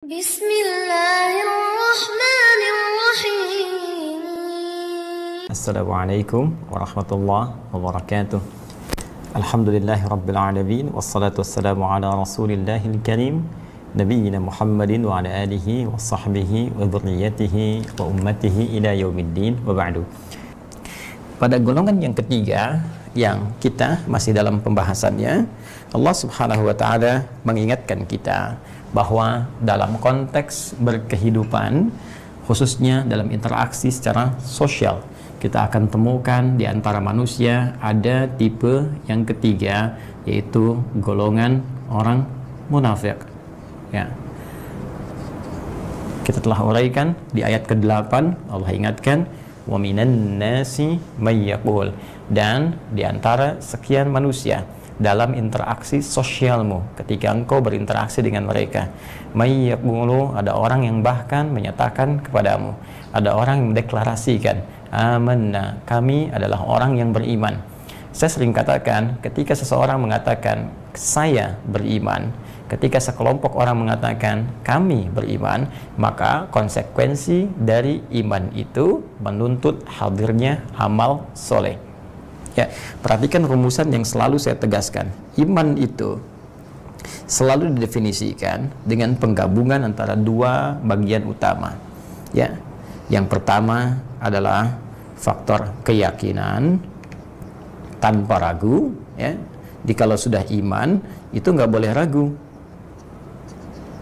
Bismillahirrahmanirrahim. Assalamualaikum warahmatullahi wabarakatuh. Alhamdulillahi rabbil alamin, wassalatu wassalamu ala rasulillahil karim, nabiyyina Muhammadin wa ala alihi wa sahbihi wa dhurriyyatihi wa ummatihi ila yaumiddin, wa ba'du. Pada golongan yang ketiga yang kita masih dalam pembahasannya, Allah Subhanahu wa taala mengingatkan kita bahwa dalam konteks berkehidupan, khususnya dalam interaksi secara sosial, kita akan temukan di antara manusia ada tipe yang ketiga, yaitu golongan orang munafik. Ya. Kita telah uraikan di ayat ke-8, Allah ingatkan, wa minan nasi may yaqul, dan di antara sekian manusia dalam interaksi sosialmu, ketika engkau berinteraksi dengan mereka, may yaqulu, ada orang yang bahkan menyatakan kepadamu, ada orang yang mendeklarasikan, amanna, kami adalah orang yang beriman. Saya sering katakan, ketika seseorang mengatakan saya beriman, ketika sekelompok orang mengatakan kami beriman, maka konsekuensi dari iman itu menuntut hadirnya amal soleh. Ya, perhatikan rumusan yang selalu saya tegaskan. Iman itu selalu didefinisikan dengan penggabungan antara dua bagian utama. Ya, yang pertama adalah faktor keyakinan tanpa ragu. Ya, jadi kalau sudah iman itu nggak boleh ragu.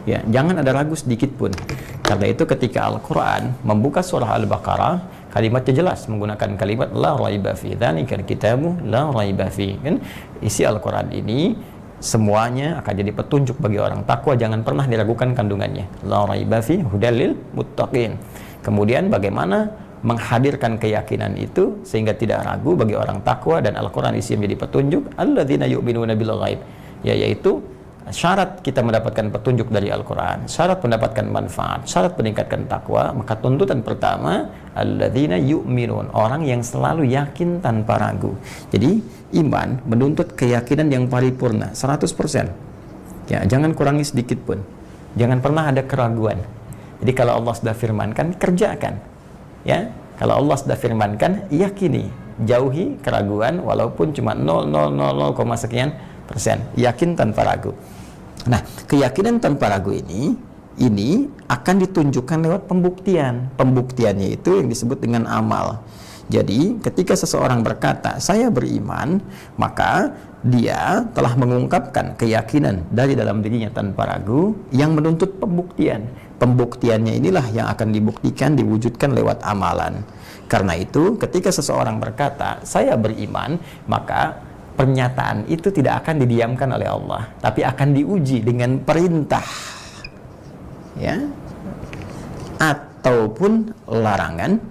Ya, jangan ada ragu sedikit pun. Karena itu ketika Al-Quran membuka surah Al-Baqarah, kalimatnya jelas menggunakan kalimat la raiba fi, dzalikal kitabu la raiba fi. Kan isi Al-Quran ini semuanya akan jadi petunjuk bagi orang takwa, jangan pernah diragukan kandungannya. La raiba fi hudal lil muttaqin. Kemudian bagaimana menghadirkan keyakinan itu sehingga tidak ragu bagi orang takwa, dan Al-Quran isi menjadi petunjuk, alladzina yu'minuna bil ghaib, ya, yaitu syarat kita mendapatkan petunjuk dari Al-Quran, syarat mendapatkan manfaat, syarat meningkatkan takwa, maka tuntutan pertama alladzina yu'minun, orang yang selalu yakin tanpa ragu. Jadi iman menuntut keyakinan yang paripurna 100%. Ya, jangan kurangi sedikit pun. Jangan pernah ada keraguan. Jadi kalau Allah sudah firmankan, kerjakan. Ya, kalau Allah sudah firmankan, yakini, jauhi keraguan walaupun cuma 0,000 sekian persen. Yakin tanpa ragu. Nah, keyakinan tanpa ragu ini akan ditunjukkan lewat pembuktian. Pembuktiannya itu yang disebut dengan amal. Jadi, ketika seseorang berkata, saya beriman, maka dia telah mengungkapkan keyakinan dari dalam dirinya tanpa ragu yang menuntut pembuktian. Pembuktiannya inilah yang akan dibuktikan, diwujudkan lewat amalan. Karena itu, ketika seseorang berkata, saya beriman, maka pernyataan itu tidak akan didiamkan oleh Allah, tapi akan diuji dengan perintah, ya, ataupun larangan.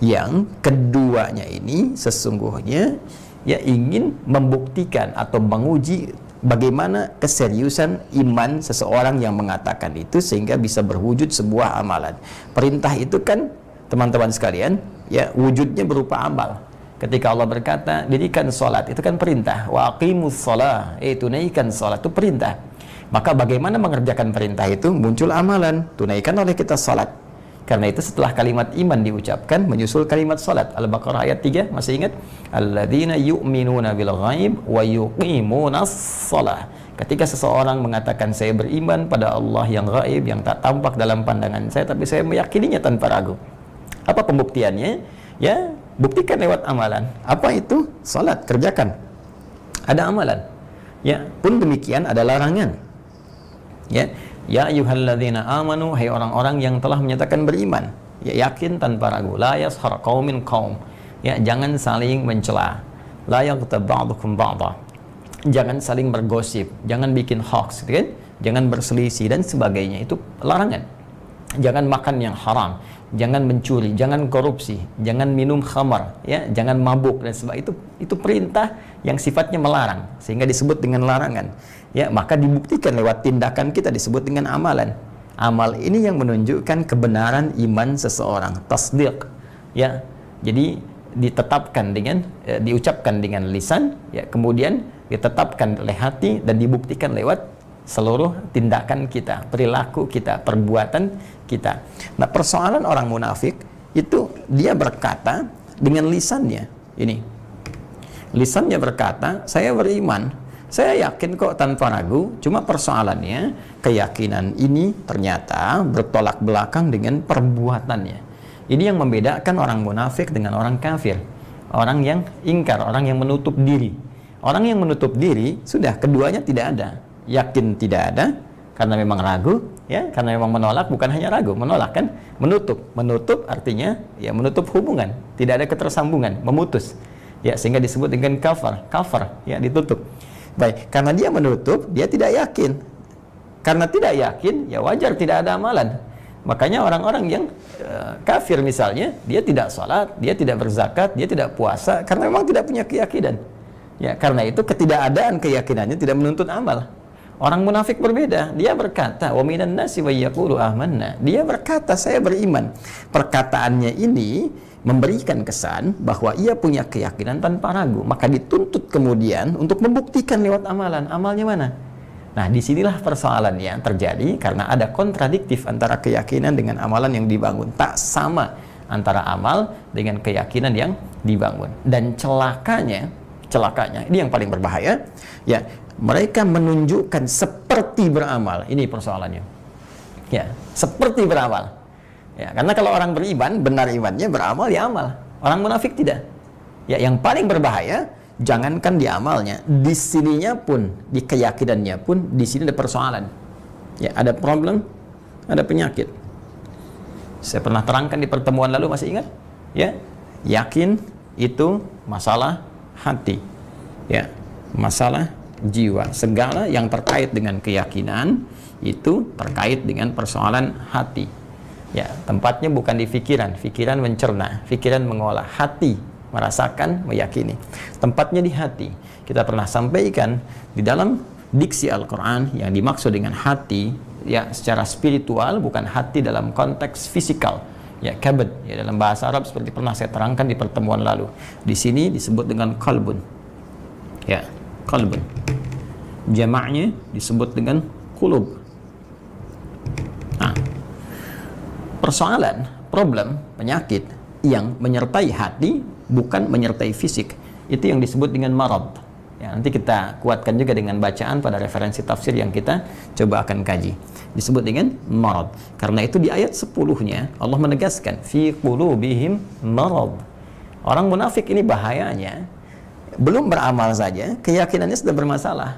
Yang keduanya ini sesungguhnya ya ingin membuktikan atau menguji bagaimana keseriusan iman seseorang yang mengatakan itu sehingga bisa berwujud sebuah amalan. Perintah itu kan, teman-teman sekalian, ya, wujudnya berupa amal. Ketika Allah berkata, dirikan sholat, itu kan perintah. Wa aqimus sholah, tunaikan sholat, itu perintah. Maka bagaimana mengerjakan perintah itu? Muncul amalan, tunaikan oleh kita sholat. Karena itu setelah kalimat iman diucapkan, menyusul kalimat sholat. Al-Baqarah ayat 3, masih ingat? Alladzina yu'minuna bil ghaib wa yuqimunas sholah. Ketika seseorang mengatakan, saya beriman pada Allah yang gaib, yang tak tampak dalam pandangan saya, tapi saya meyakininya tanpa ragu. Apa pembuktiannya? Ya, buktikan lewat amalan. Apa itu? Salat, kerjakan. Ada amalan. Ya, pun demikian ada larangan. Ya, ya ayyuhalladzina amanu, hai orang-orang yang telah menyatakan beriman, ya, yakin tanpa ragu. La yashar qaumin qaum. Ya, jangan saling mencela. La yaghtab ba'dukum ba'dha. Jangan saling bergosip, jangan bikin hoax, gitu kan? Jangan berselisih dan sebagainya. Itu larangan. Jangan makan yang haram, jangan mencuri, jangan korupsi, jangan minum khamar, ya, jangan mabuk dan sebagainya. Itu perintah yang sifatnya melarang, sehingga disebut dengan larangan. Ya, maka dibuktikan lewat tindakan kita, disebut dengan amalan. Amal ini yang menunjukkan kebenaran iman seseorang, tasdiq. Ya, jadi ditetapkan dengan diucapkan dengan lisan, ya, kemudian ditetapkan oleh hati dan dibuktikan lewat seluruh tindakan kita, perilaku kita, perbuatan kita. Nah, persoalan orang munafik itu dia berkata dengan lisannya. Ini lisannya berkata, saya beriman, saya yakin kok tanpa ragu, cuma persoalannya keyakinan ini ternyata bertolak belakang dengan perbuatannya. Ini yang membedakan orang munafik dengan orang kafir, orang yang ingkar, orang yang menutup diri. Orang yang menutup diri, sudah keduanya tidak ada, yakin tidak ada, karena memang ragu, ya, karena memang menolak, bukan hanya ragu, menolak kan, menutup artinya ya menutup hubungan, tidak ada ketersambungan, memutus, ya, sehingga disebut dengan kafar, ya, ditutup. Baik, karena dia menutup, dia tidak yakin. Karena tidak yakin, ya wajar tidak ada amalan. Makanya orang-orang yang kafir misalnya, dia tidak sholat, dia tidak berzakat, dia tidak puasa, karena memang tidak punya keyakinan. Ya, karena itu ketidakadaan keyakinannya tidak menuntut amal. Orang munafik berbeda, dia berkata, wa minan nasi wa yaqulu amanna. Dia berkata, saya beriman. Perkataannya ini memberikan kesan bahwa ia punya keyakinan tanpa ragu, maka dituntut kemudian untuk membuktikan lewat amalan. Amalnya mana? Nah, disinilah persoalannya terjadi karena ada kontradiktif antara keyakinan dengan amalan yang dibangun. Tak sama antara amal dengan keyakinan yang dibangun. Dan celakanya ini yang paling berbahaya, ya, mereka menunjukkan seperti beramal. Ini persoalannya, ya, seperti beramal. Ya, karena kalau orang beriman, benar imannya, beramal, ya amal. Orang munafik tidak. Ya, yang paling berbahaya, jangankan di amalnya, di sininya pun, di keyakinannya pun, di sini ada persoalan. Ya, ada problem, ada penyakit. Saya pernah terangkan di pertemuan lalu, masih ingat? Ya, yakin itu masalah hati. Ya, masalah jiwa. Segala yang terkait dengan keyakinan itu terkait dengan persoalan hati. Ya, tempatnya bukan di pikiran. Pikiran mencerna, pikiran mengolah, hati merasakan, meyakini. Tempatnya di hati. Kita pernah sampaikan di dalam diksi Al-Quran yang dimaksud dengan hati, ya, secara spiritual, bukan hati dalam konteks fisikal. Ya, kabad, ya, dalam bahasa Arab seperti pernah saya terangkan di pertemuan lalu. Di sini disebut dengan qalbun. Ya, qalbun. Jamaknya disebut dengan qulub. Nah, persoalan, problem, penyakit yang menyertai hati bukan menyertai fisik, itu yang disebut dengan marad. Ya, nanti kita kuatkan juga dengan bacaan pada referensi tafsir yang kita coba akan kaji. Disebut dengan marad. Karena itu di ayat 10-nya Allah menegaskan fi qulubihim marad. Orang munafik ini bahayanya belum beramal saja keyakinannya sudah bermasalah.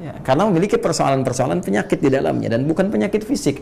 Ya, karena memiliki persoalan-persoalan penyakit di dalamnya, dan bukan penyakit fisik.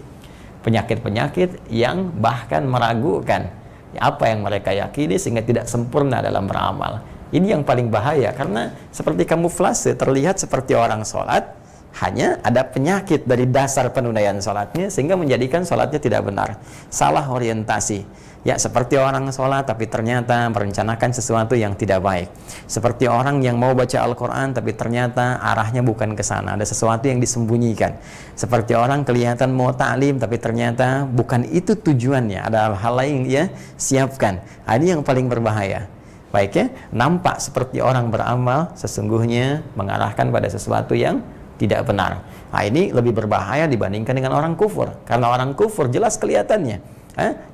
Penyakit-penyakit yang bahkan meragukan apa yang mereka yakini sehingga tidak sempurna dalam beramal. Ini yang paling bahaya, karena seperti kamuflase, terlihat seperti orang sholat, hanya ada penyakit dari dasar penunaian sholatnya sehingga menjadikan sholatnya tidak benar, salah orientasi. Ya, seperti orang sholat tapi ternyata merencanakan sesuatu yang tidak baik. Seperti orang yang mau baca Al-Quran tapi ternyata arahnya bukan ke sana, ada sesuatu yang disembunyikan. Seperti orang kelihatan mau ta'lim tapi ternyata bukan itu tujuannya, ada hal lain ya siapkan. Ini yang paling berbahaya. Baik ya, nampak seperti orang beramal, sesungguhnya mengarahkan pada sesuatu yang tidak benar. Nah, ini lebih berbahaya dibandingkan dengan orang kufur. Karena orang kufur jelas kelihatannya.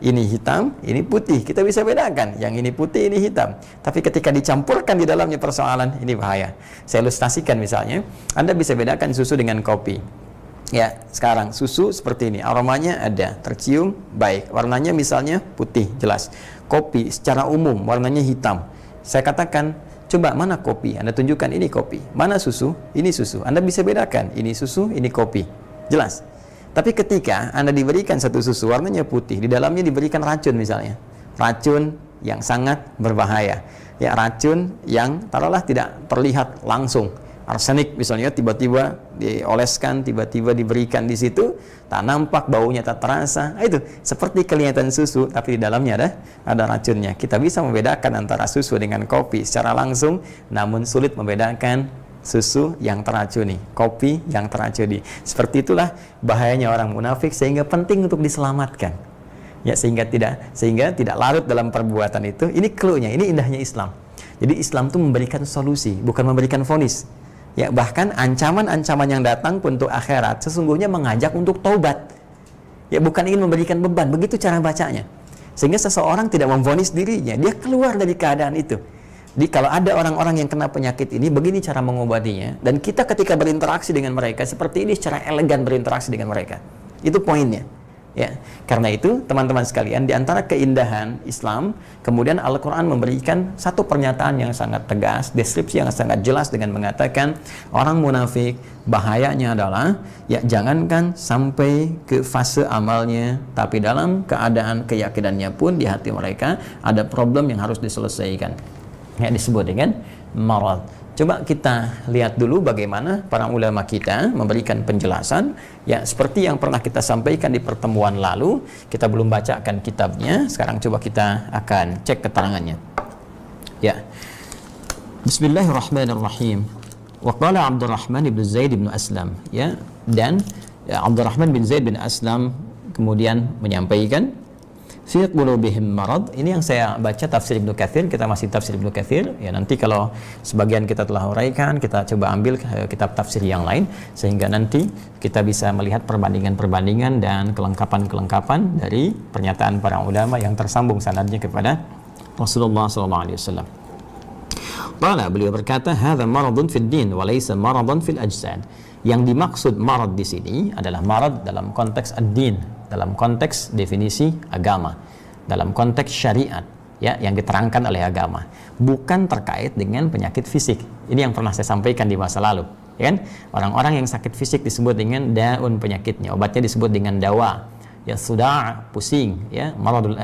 Ini hitam, ini putih, kita bisa bedakan. Yang ini putih, ini hitam. Tapi ketika dicampurkan di dalamnya persoalan, ini bahaya. Saya ilustrasikan misalnya, Anda bisa bedakan susu dengan kopi. Ya, sekarang susu seperti ini, aromanya ada, tercium, baik. Warnanya misalnya putih, jelas. Kopi secara umum, warnanya hitam. Saya katakan, coba mana kopi? Anda tunjukkan ini kopi. Mana susu? Ini susu. Anda bisa bedakan, ini susu, ini kopi. Jelas. Tapi ketika Anda diberikan satu susu warnanya putih, di dalamnya diberikan racun misalnya, racun yang sangat berbahaya, ya, racun yang taruhlah tidak terlihat langsung, arsenik misalnya, tiba-tiba dioleskan, tiba-tiba diberikan di situ, tak nampak, baunya tak terasa. Itu seperti kelihatan susu tapi di dalamnya ada racunnya. Kita bisa membedakan antara susu dengan kopi secara langsung, namun sulit membedakan susu yang teracuni, kopi yang teracuni. Seperti itulah bahayanya orang munafik, sehingga penting untuk diselamatkan. Ya, sehingga tidak larut dalam perbuatan itu. Ini clue-nya, ini indahnya Islam. Jadi Islam itu memberikan solusi, bukan memberikan vonis. Ya, bahkan ancaman-ancaman yang datang untuk akhirat sesungguhnya mengajak untuk taubat. Ya, bukan ingin memberikan beban. Begitu cara bacanya. Sehingga seseorang tidak memvonis dirinya, dia keluar dari keadaan itu. Jadi kalau ada orang-orang yang kena penyakit ini, begini cara mengobatinya. Dan kita ketika berinteraksi dengan mereka, seperti ini secara elegan berinteraksi dengan mereka. Itu poinnya. Ya, karena itu teman-teman sekalian, di antara keindahan Islam, kemudian Al-Quran memberikan satu pernyataan yang sangat tegas, deskripsi yang sangat jelas dengan mengatakan orang munafik bahayanya adalah ya jangankan sampai ke fase amalnya, tapi dalam keadaan keyakinannya pun di hati mereka ada problem yang harus diselesaikan. Ya, disebut dengan marad. Coba kita lihat dulu bagaimana para ulama kita memberikan penjelasan. Ya, seperti yang pernah kita sampaikan di pertemuan lalu, kita belum bacakan kitabnya. Sekarang coba kita akan cek keterangannya. Ya. Bismillahirrahmanirrahim. Wa qala Abdurrahman bin Zaid bin Aslam, ya, dan ya, Abdurrahman bin Zaid bin Aslam kemudian menyampaikan fi qulubihim marad. Ini yang saya baca tafsir Ibnu Katsir, kita masih tafsir Ibnu Katsir. Ya, nanti kalau sebagian kita telah uraikan, kita coba ambil kitab tafsir yang lain sehingga nanti kita bisa melihat perbandingan-perbandingan dan kelengkapan-kelengkapan dari pernyataan para ulama yang tersambung sanadnya kepada Rasulullah SAW. Qala, beliau berkata, hadza maradun fid din wa laysa maradun fil ajsad. Yang dimaksud marad di sini adalah marad dalam konteks ad-din, dalam konteks definisi agama, dalam konteks syariat, ya, yang diterangkan oleh agama, bukan terkait dengan penyakit fisik. Ini yang pernah saya sampaikan di masa lalu, ya kan? Orang-orang yang sakit fisik disebut dengan daun, penyakitnya, obatnya disebut dengan dawa. Ya, sudah pusing, ya, maradul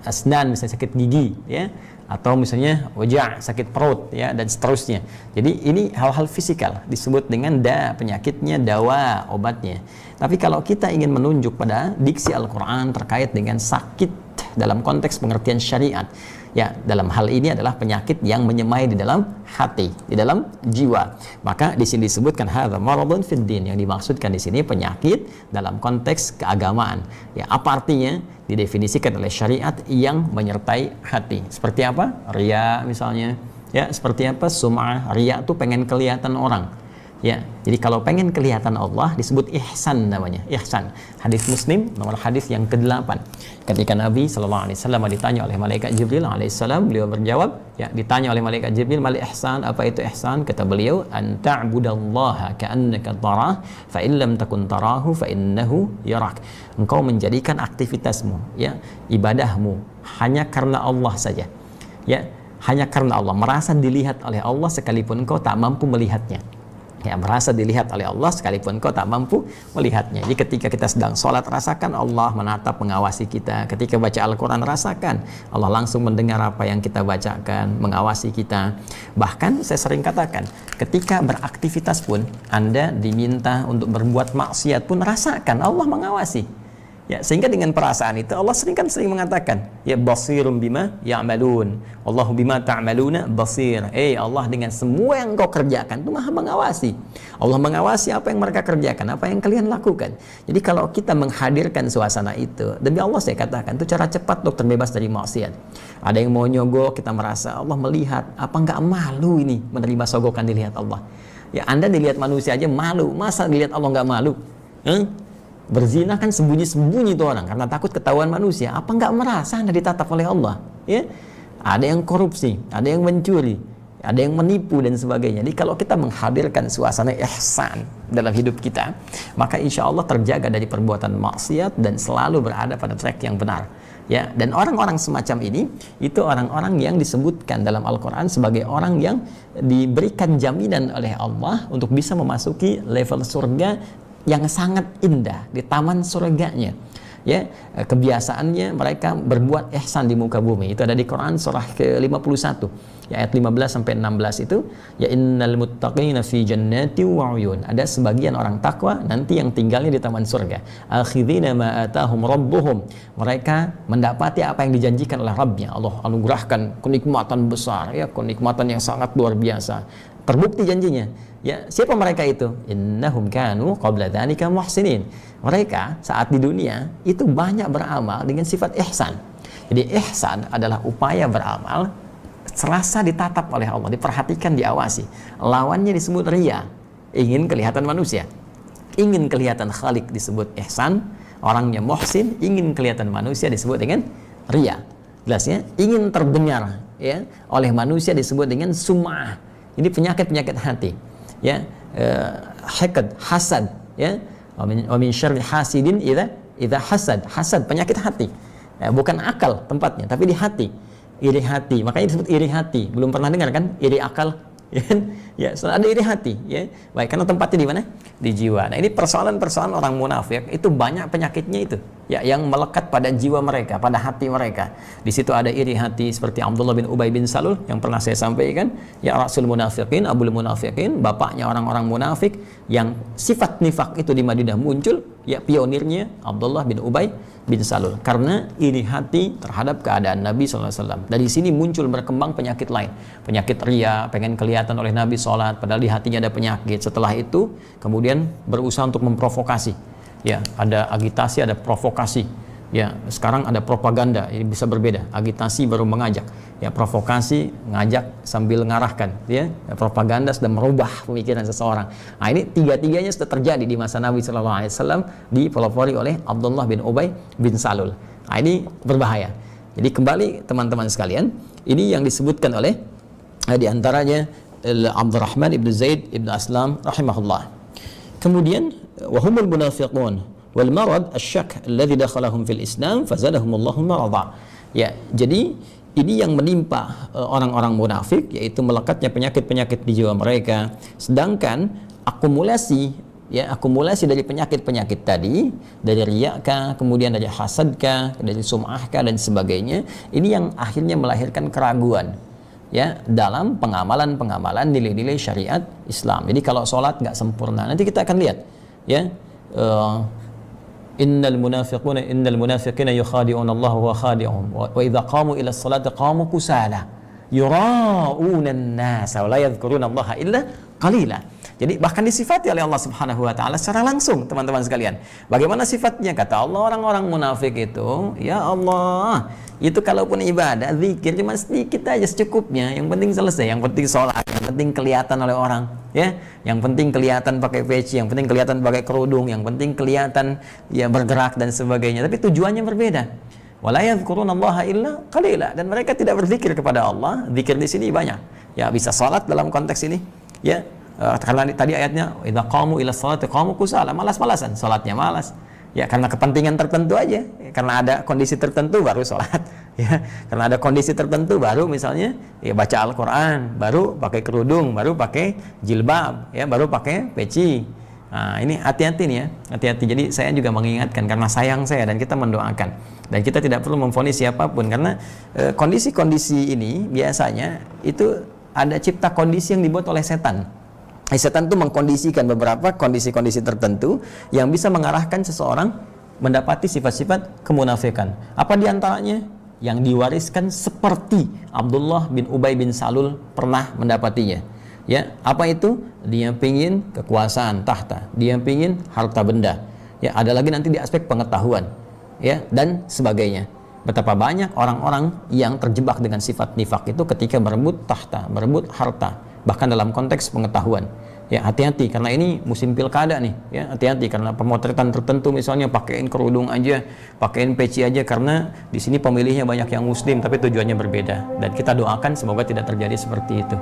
asnan, misalnya sakit gigi, ya, atau misalnya wajah, sakit perut, ya, dan seterusnya. Jadi ini hal-hal fisikal disebut dengan penyakitnya, dawa, obatnya. Tapi kalau kita ingin menunjuk pada diksi Al-Quran terkait dengan sakit dalam konteks pengertian syariat, ya, dalam hal ini adalah penyakit yang menyemai di dalam hati, di dalam jiwa. Maka di sini disebutkan hadza maradun fid din, yang dimaksudkan di sini penyakit dalam konteks keagamaan. Ya, apa artinya? Didefinisikan oleh syariat yang menyertai hati. Seperti apa? Riya misalnya. Ya, seperti apa? Sum'ah. Riya itu pengen kelihatan orang. Ya, jadi kalau pengen kelihatan Allah disebut ihsan namanya, ihsan. Hadis Muslim nomor hadis yang ke-8. Ketika Nabi SAW ditanya oleh malaikat Jibril alaihissalam, beliau berjawab, ya, ditanya oleh malaikat Jibril, mal ihsan, apa itu ihsan? Kata beliau, an ta'budallaha ka'annaka tarah, fa in lam takun tarahu fa innahu yarak. Engkau menjadikan aktivitasmu, ya, ibadahmu hanya karena Allah saja. Ya, hanya karena Allah, merasa dilihat oleh Allah sekalipun engkau tak mampu melihatnya. Ya, merasa dilihat oleh Allah sekalipun kau tak mampu melihatnya. Jadi ketika kita sedang sholat, rasakan Allah menatap, mengawasi kita. Ketika baca Al-Quran, rasakan Allah langsung mendengar apa yang kita bacakan, mengawasi kita. Bahkan saya sering katakan, ketika beraktivitas pun Anda diminta untuk berbuat maksiat pun rasakan Allah mengawasi. Ya, sehingga dengan perasaan itu Allah sering mengatakan, ya, basirum bima ya'malun, Allahu bima ta'maluna basir. Allah dengan semua yang kau kerjakan itu Maha mengawasi. Allah mengawasi apa yang mereka kerjakan, apa yang kalian lakukan. Jadi kalau kita menghadirkan suasana itu, demi Allah saya katakan, itu cara cepat untuk terbebas dari maksiat. Ada yang mau nyogok, kita merasa Allah melihat, apa enggak malu ini menerima sogokan dilihat Allah? Ya, Anda dilihat manusia aja malu, masa dilihat Allah enggak malu? Berzina kan sembunyi-sembunyi itu orang karena takut ketahuan manusia. Apa enggak merasa Anda ditatap oleh Allah? Ya, ada yang korupsi, ada yang mencuri, ada yang menipu dan sebagainya. Jadi kalau kita menghadirkan suasana ihsan dalam hidup kita, maka insya Allah terjaga dari perbuatan maksiat dan selalu berada pada track yang benar. Ya, dan orang-orang semacam ini itu orang-orang yang disebutkan dalam Al-Quran sebagai orang yang diberikan jaminan oleh Allah untuk bisa memasuki level surga yang sangat indah di taman surganya. Ya, kebiasaannya mereka berbuat ihsan di muka bumi. Itu ada di Quran surah ke-51, ya, ayat 15 sampai 16 itu, ya, innal muttaqina fi jannati wa uyun. Ada sebagian orang takwa nanti yang tinggalnya di taman surga. Akhidina ma atahum rabbuhum. Mereka mendapati apa yang dijanjikan oleh Rabbnya. Allah anugerahkan kenikmatan besar, ya, kenikmatan yang sangat luar biasa. Terbukti janjinya. Ya, siapa mereka itu? Innahum kanu qabla dzalika muhsinin. Mereka saat di dunia itu banyak beramal dengan sifat ihsan. Jadi ihsan adalah upaya beramal serasa ditatap oleh Allah, diperhatikan, diawasi. Lawannya disebut riya. ingin kelihatan manusia. Ingin kelihatan khalik disebut ihsan, orangnya muhsin, ingin kelihatan manusia disebut dengan riya. Jelas ya? Ingin terdengar ya oleh manusia disebut dengan sum'ah. Ini penyakit-penyakit hati. Ya, hakad, hasad ya. Wa min syarri hasidin idza hasad. Hasad penyakit hati. Ya, bukan akal tempatnya, tapi di hati. Iri hati. Makanya disebut iri hati. Belum pernah dengar kan iri akal? Ya, ada iri hati ya. Baik, karena tempatnya di mana? Di jiwa. Nah, ini persoalan-persoalan orang munafik itu banyak penyakitnya itu ya, yang melekat pada jiwa mereka, pada hati mereka. Di situ ada iri hati seperti Abdullah bin Ubay bin Salul yang pernah saya sampaikan, ya Rasul Munafiqin, Abul Munafiqin, bapaknya orang-orang munafik yang sifat nifak itu di Madinah muncul, ya pionirnya Abdullah bin Ubay bin Salul karena iri hati terhadap keadaan Nabi SAW. Dari sini muncul berkembang penyakit lain, penyakit ria, pengen kelihatan oleh Nabi sholat padahal di hatinya ada penyakit. Setelah itu kemudian berusaha untuk memprovokasi, ya ada agitasi, ada provokasi. Ya sekarang ada propaganda, ini bisa berbeda. Agitasi baru mengajak, ya provokasi ngajak sambil ngarahkan, ya propaganda sudah merubah pemikiran seseorang. Nah ini tiga-tiganya sudah terjadi di masa Nabi SAW, dipelopori oleh Abdullah bin Ubay bin Salul. Nah ini berbahaya. Jadi kembali teman-teman sekalian, ini yang disebutkan oleh diantaranya Abdurrahman ibn Zaid ibn Aslam rahimahullah. Kemudian wahumul munafiqun wal marad asyak alladhi dakhalahum fil Islam fazadahum Allahu marada. Ya, jadi ini yang menimpa orang-orang munafik, yaitu melekatnya penyakit-penyakit di jiwa mereka. Sedangkan akumulasi dari penyakit-penyakit tadi, dari riyakah, kemudian dari hasadkah, dari sum'ahkah dan sebagainya, ini yang akhirnya melahirkan keraguan ya dalam pengamalan nilai-nilai syariat Islam. Jadi kalau sholat nggak sempurna, nanti kita akan lihat ya, innal munafiqina yukhadi'una Allah wa khadi'uhum wa idza qamu ila as-salati qamu kusala yura'una an-nasa wa la yadhkuruna Allah illa qalila. Jadi bahkan disifati oleh Allah Subhanahu wa taala secara langsung, teman-teman sekalian. Bagaimana sifatnya? Kata Allah, orang-orang munafik itu, ya Allah, itu kalaupun ibadah, zikir cuma sedikit aja secukupnya, yang penting selesai, yang penting sholat, yang penting kelihatan oleh orang, ya, yang penting kelihatan pakai peci, yang penting kelihatan pakai kerudung, yang penting kelihatan ya bergerak dan sebagainya. Tapi tujuannya berbeda. Wala yadhkurunallaha illa qalila, dan mereka tidak berzikir kepada Allah. Zikir di sini banyak. Ya, bisa sholat dalam konteks ini, ya. Karena tadi ayatnya idza qamu ila sholati qamu kusala, malas-malasan, salatnya malas. Ya karena kepentingan tertentu aja, karena ada kondisi tertentu baru sholat, ya karena ada kondisi tertentu baru misalnya ya baca Al-Quran, baru pakai kerudung, baru pakai jilbab, ya baru pakai peci. Nah ini hati-hati nih ya, hati-hati. Jadi saya juga mengingatkan karena sayang saya, dan kita mendoakan, dan kita tidak perlu memvonis siapapun karena kondisi-kondisi ini biasanya itu ada cipta kondisi yang dibuat oleh setan. Setan itu mengkondisikan beberapa kondisi-kondisi tertentu yang bisa mengarahkan seseorang mendapati sifat-sifat kemunafikan. Apa diantaranya? Yang diwariskan seperti Abdullah bin Ubay bin Salul pernah mendapatinya. Ya, apa itu? Dia pingin kekuasaan tahta, dia pingin harta benda. Ya, ada lagi nanti di aspek pengetahuan, ya dan sebagainya. Betapa banyak orang-orang yang terjebak dengan sifat nifak itu ketika berebut tahta, berebut harta, bahkan dalam konteks pengetahuan. Ya hati-hati karena ini musim pilkada nih, ya hati-hati karena pemotretan tertentu misalnya pakein kerudung aja, pakein peci aja, karena di sini pemilihnya banyak yang muslim tapi tujuannya berbeda, dan kita doakan semoga tidak terjadi seperti itu.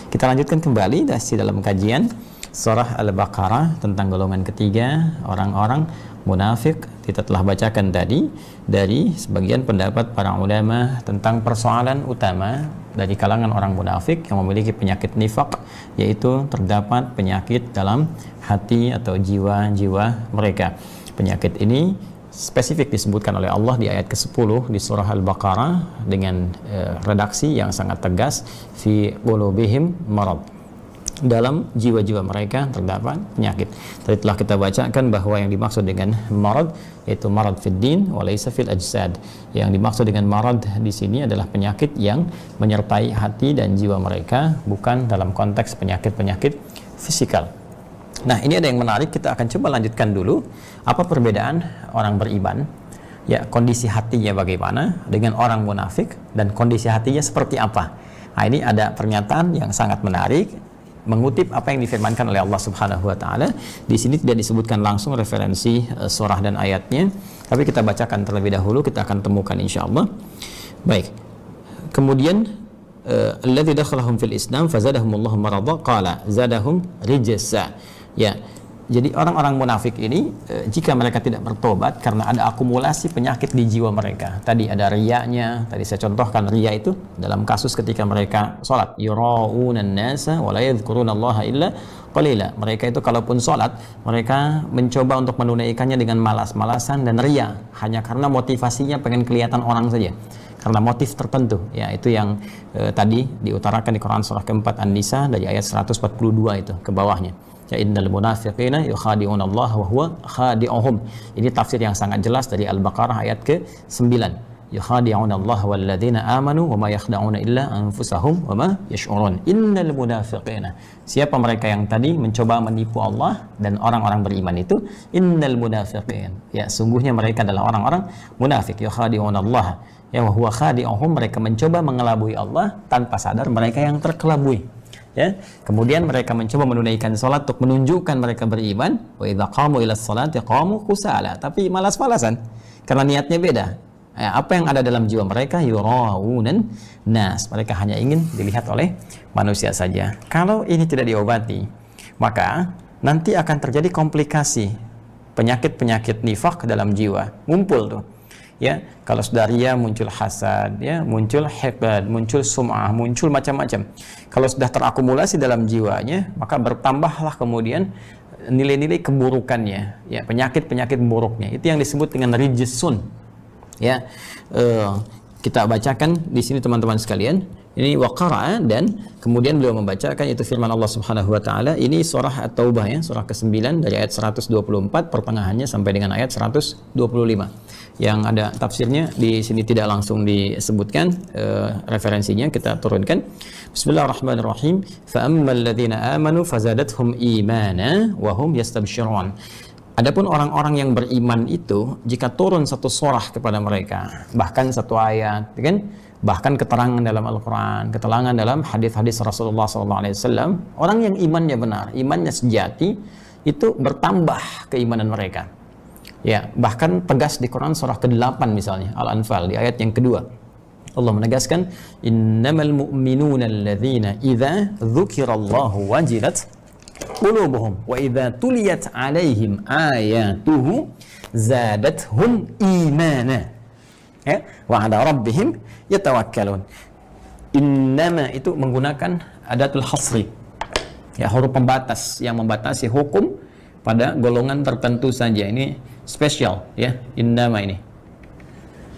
Kita lanjutkan kembali masih dalam kajian surah Al-Baqarah tentang golongan ketiga orang-orang munafik. Kita telah bacakan tadi dari sebagian pendapat para ulama tentang persoalan utama dari kalangan orang munafik yang memiliki penyakit nifak, yaitu terdapat penyakit dalam hati atau jiwa-jiwa mereka. Penyakit ini spesifik disebutkan oleh Allah di ayat ke-10 di surah Al-Baqarah dengan redaksi yang sangat tegas, fi qulubihim marad. Dalam jiwa-jiwa mereka terdapat penyakit. Tadi telah kita bacakan bahwa yang dimaksud dengan marad yaitu marad fid din wa laysa fil ajsad. Yang dimaksud dengan marad di sini adalah penyakit yang menyertai hati dan jiwa mereka, bukan dalam konteks penyakit-penyakit fisikal. Nah, ini ada yang menarik, kita akan coba lanjutkan dulu. Apa perbedaan orang beriman? Ya, kondisi hatinya bagaimana dengan orang munafik, dan kondisi hatinya seperti apa? Nah, ini ada pernyataan yang sangat menarik mengutip apa yang difirmankan oleh Allah Subhanahu wa taala. Di sini tidak disebutkan langsung referensi surah dan ayatnya, tapi kita bacakan terlebih dahulu, kita akan temukan insyaallah. Baik. Kemudian alladzi dakhalahum fil Islam fazadahumullahu marada qala zadahum rijsa. Ya. Jadi orang-orang munafik ini jika mereka tidak bertobat karena ada akumulasi penyakit di jiwa mereka. Tadi ada riyanya, tadi saya contohkan riya itu dalam kasus ketika mereka sholat. Yura'unan nasa wa la yadhkurunallaha illa qalila. Mereka itu kalaupun sholat, mereka mencoba untuk menunaikannya dengan malas-malasan dan riya. Hanya karena motivasinya pengen kelihatan orang saja. Karena motif tertentu. Ya, itu yang tadi diutarakan di Quran surah keempat An-Nisa dari ayat 142 itu ke bawahnya. Ya innal munafiqina yukhadi'una Allah wa huwa khadi'uhum. Ini tafsir yang sangat jelas dari Al-Baqarah ayat ke-9. Yukhadi'una Allah walladzina amanu wa ma yakhda'una illa anfusahum wa ma yash'urun. Innal munafiqina. Siapa mereka yang tadi mencoba menipu Allah dan orang-orang beriman itu? Innal munafiqin. Ya, sungguhnya mereka adalah orang-orang munafik. Yukhadi'una Allah ya wa huwa khadi'uhum. Mereka mencoba mengelabui Allah tanpa sadar mereka yang terkelabui. Ya, kemudian mereka mencoba menunaikan salat untuk menunjukkan mereka beriman. Wa idza qamu ila sholati qamu kusala, tapi malas-malasan karena niatnya beda. Ya, apa yang ada dalam jiwa mereka? Yuraunan nas, mereka hanya ingin dilihat oleh manusia saja. Kalau ini tidak diobati, maka nanti akan terjadi komplikasi penyakit-penyakit nifaq dalam jiwa, ngumpul tuh. Ya, kalau sudah riya muncul hasad, ya, muncul hiqad, muncul sum'ah, muncul macam-macam. Kalau sudah terakumulasi dalam jiwanya, maka bertambahlah kemudian nilai-nilai keburukannya, ya, penyakit-penyakit buruknya. Itu yang disebut dengan rijsun. Ya, kita bacakan di sini teman-teman sekalian. Ini waqara, dan kemudian beliau membacakan itu firman Allah Subhanahu wa taala. Ini surah At-Taubah, ya, surah ke-9 dari ayat 124 pertengahannya sampai dengan ayat 125. Yang ada tafsirnya di sini tidak langsung disebutkan, referensinya kita turunkan. Bismillahirrahmanirrahim. Fa ammal ladzina amanu fazadathum imana wa hum yastabshirun. Adapun orang-orang yang beriman itu, jika turun satu surah kepada mereka, bahkan satu ayat, kan? Bahkan keterangan dalam Al-Quran, keterangan dalam hadis-hadis Rasulullah SAW, orang yang imannya benar, imannya sejati, itu bertambah keimanan mereka. Ya, bahkan tegas di Quran surah ke-8 misalnya, Al-Anfal, di ayat yang kedua. Allah menegaskan, innamal mu'minuna alladzina idza dzukirallahu wajilat qulubuhum wa idza tuliyat alaihim ayatuhu zadathum imana. Ya, wa ala rabbihim yatawakkalun. Innama itu menggunakan adatul hasri. Ya, huruf pembatas yang membatasi hukum pada golongan tertentu saja. Ini spesial, ya, innama ini.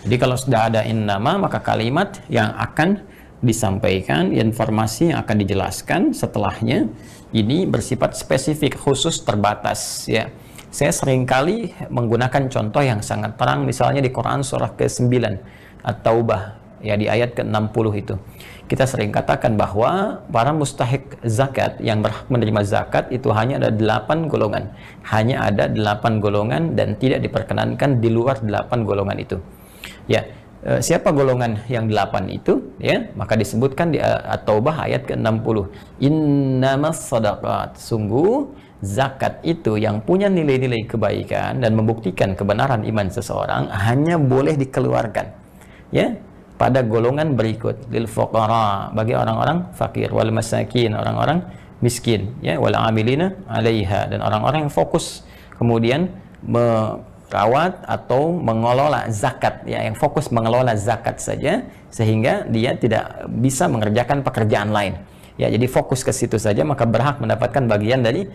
Jadi kalau sudah ada innama, maka kalimat yang akan disampaikan, informasi yang akan dijelaskan setelahnya ini bersifat spesifik, khusus, terbatas, ya. Saya seringkali menggunakan contoh yang sangat terang, misalnya di Quran surah ke-9 At-Taubah, ya, di ayat ke-60 itu. Kita sering katakan bahwa para mustahik zakat yang berhak menerima zakat itu hanya ada 8 golongan. Hanya ada 8 golongan dan tidak diperkenankan di luar 8 golongan itu. Ya, siapa golongan yang 8 itu? Ya, maka disebutkan di At-Taubah ayat ke-60. Innamas shadaqat. Sungguh zakat itu yang punya nilai-nilai kebaikan dan membuktikan kebenaran iman seseorang hanya boleh dikeluarkan, ya, pada golongan berikut: lil fuqara, bagi orang-orang fakir, wal masakin, orang-orang miskin, ya, wal amilina 'alaiha, dan orang-orang yang fokus kemudian merawat atau mengelola zakat, ya, yang fokus mengelola zakat saja sehingga dia tidak bisa mengerjakan pekerjaan lain. Ya, jadi fokus ke situ saja, maka berhak mendapatkan bagian dari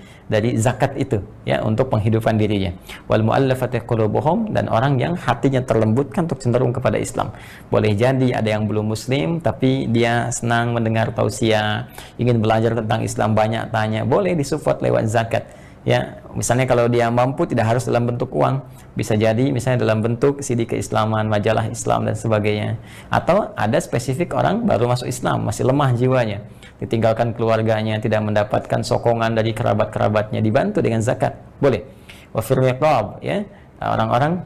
zakat itu, ya, untuk penghidupan dirinya. Wal mu'allafati qulubuhum, dan orang yang hatinya terlembutkan untuk cenderung kepada Islam. Boleh jadi ada yang belum muslim tapi dia senang mendengar tausiah, ingin belajar tentang Islam, banyak tanya, boleh disupport lewat zakat. Ya, misalnya kalau dia mampu, tidak harus dalam bentuk uang, bisa jadi misalnya dalam bentuk CD keislaman, majalah Islam dan sebagainya. Atau ada spesifik orang baru masuk Islam, masih lemah jiwanya, ditinggalkan keluarganya, tidak mendapatkan sokongan dari kerabat-kerabatnya, dibantu dengan zakat, boleh. Wa fir riqab, ya, orang-orang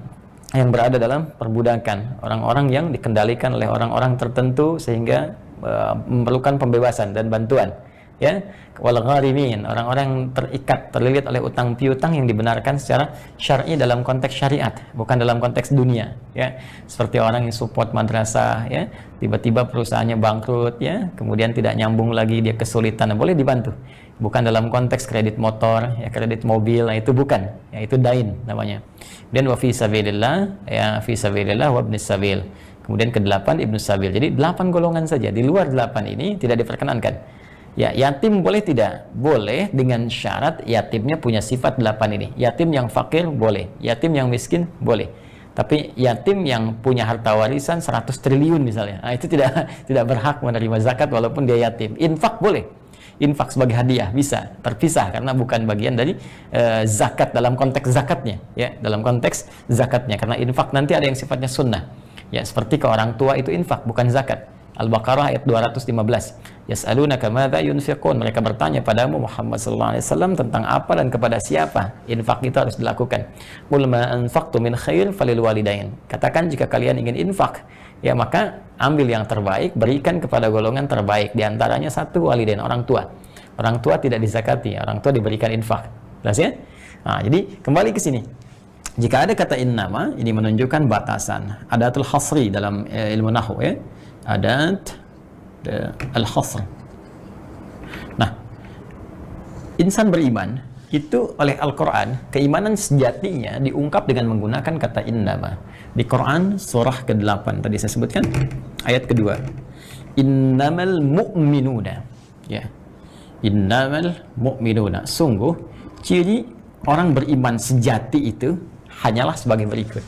yang berada dalam perbudakan, orang-orang yang dikendalikan oleh orang-orang tertentu sehingga memerlukan pembebasan dan bantuan. ya, wal gharimin, orang-orang terikat, terlilit oleh utang piutang yang dibenarkan secara syar'i dalam konteks syariat, bukan dalam konteks dunia, ya. Seperti orang yang support madrasah, ya, tiba-tiba perusahaannya bangkrut, ya, kemudian tidak nyambung lagi, dia kesulitan, boleh dibantu. Bukan dalam konteks kredit motor, ya, kredit mobil, nah itu bukan, ya, itu dain namanya. Dan wa fi sabilillah, ya, fi sabilillah wa ibnis sabil. Kemudian ke-8 ibnu sabil. Jadi 8 golongan saja. Di luar 8 ini tidak diperkenankan. Ya, yatim boleh tidak? Boleh dengan syarat yatimnya punya sifat 8 ini. Yatim yang fakir boleh, yatim yang miskin boleh. Tapi yatim yang punya harta warisan 100 triliun misalnya, nah, itu tidak berhak menerima zakat walaupun dia yatim. Infak boleh. Infak sebagai hadiah bisa, terpisah karena bukan bagian dari zakat dalam konteks zakatnya, ya, dalam konteks zakatnya, karena infak nanti ada yang sifatnya sunnah. Ya, seperti ke orang tua itu infak, bukan zakat. Al-Baqarah ayat 215. Yas'alunaka madza yunfiqun. Mereka bertanya padamu Muhammad sallallahu alaihi wasallam tentang apa dan kepada siapa infak itu harus dilakukan. Qul ma anfaqtum min khair falil walidain. Katakan jika kalian ingin infak, ya maka ambil yang terbaik, berikan kepada golongan terbaik, di antaranya satu walidain, orang tua. Orang tua tidak dizakati, orang tua diberikan infak. Jelas ya? Nah, jadi kembali ke sini. Jika ada kata innama, ini menunjukkan batasan. Adatul hasri dalam ilmu nahwu, ya. Adat al-hasr. Nah, insan beriman itu oleh Al-Quran, keimanan sejatinya diungkap dengan menggunakan kata innama. Di Quran surah ke-8 tadi saya sebutkan ayat kedua, innamal mu'minuna, ya, innamal mu'minuna, sungguh ciri orang beriman sejati itu hanyalah sebagai berikut.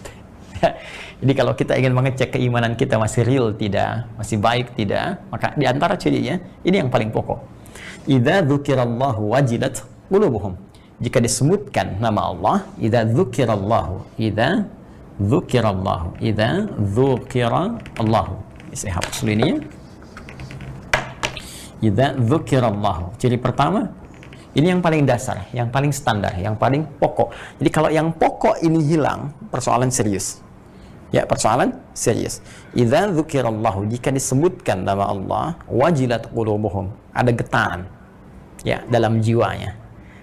Jadi kalau kita ingin mengecek keimanan kita masih real tidak, masih baik tidak, maka di antara cirinya ini yang paling pokok. Idza dzukirallahu wajilat qulubuhum. Jika disebutkan nama Allah, idza dzukirallahu, idza dzukirallahu, idza dzukirallahu. Saya hapus dulu ini ya. Idza dzukirallahu. Ciri pertama, ini yang paling dasar, yang paling standar, yang paling pokok. Jadi kalau yang pokok ini hilang, persoalan serius. Ya, persoalan serius. Idza dzukirallahu, jika disebutkan nama Allah, wajilat qulubuhum, ada getaran, ya, dalam jiwanya.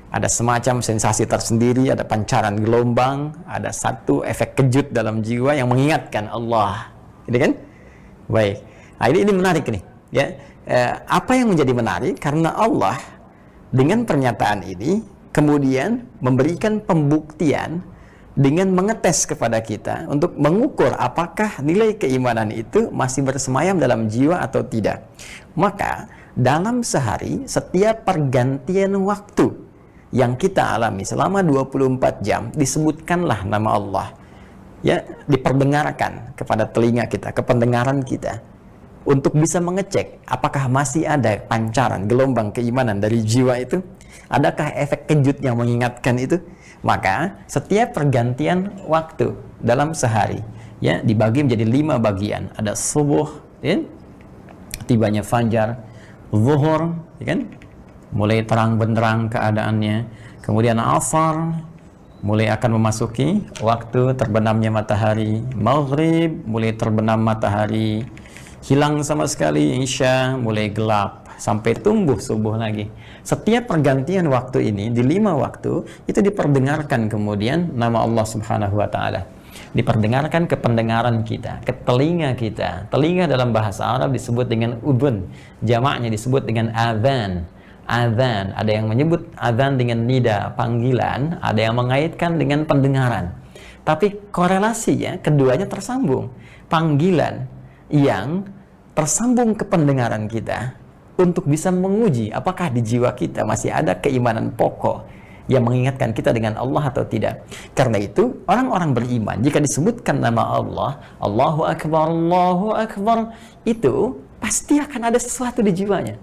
Ada semacam sensasi tersendiri, ada pancaran gelombang, ada satu efek kejut dalam jiwa yang mengingatkan Allah. Gitu kan? Baik. Nah, ini menarik nih, ya. Apa yang menjadi menarik? Karena Allah dengan pernyataan ini kemudian memberikan pembuktian dengan mengetes kepada kita untuk mengukur apakah nilai keimanan itu masih bersemayam dalam jiwa atau tidak. Maka dalam sehari, setiap pergantian waktu yang kita alami selama 24 jam, disebutkanlah nama Allah, ya, diperdengarkan kepada telinga kita, ke pendengaran kita, untuk bisa mengecek apakah masih ada pancaran gelombang keimanan dari jiwa itu, adakah efek kejut yang mengingatkan itu. Maka setiap pergantian waktu dalam sehari, ya, dibagi menjadi 5 bagian. Ada subuh, ya, tibanya fajar, zuhur, ya kan, mulai terang benderang keadaannya, kemudian asar, mulai akan memasuki waktu terbenamnya matahari, maghrib, mulai terbenam matahari, hilang sama sekali isya, mulai gelap, sampai tumbuh subuh lagi. Setiap pergantian waktu ini, di 5 waktu, itu diperdengarkan kemudian nama Allah Subhanahu wa Ta'ala. Diperdengarkan ke pendengaran kita, ke telinga kita. Telinga dalam bahasa Arab disebut dengan udhun, jamaknya disebut dengan adhan. Adhan, ada yang menyebut adhan dengan nida, panggilan, ada yang mengaitkan dengan pendengaran. Tapi korelasinya, keduanya tersambung. Panggilan yang tersambung ke pendengaran kita, untuk bisa menguji apakah di jiwa kita masih ada keimanan pokok yang mengingatkan kita dengan Allah atau tidak. Karena itu, orang-orang beriman, jika disebutkan nama Allah, Allahu Akbar, itu pasti akan ada sesuatu di jiwanya.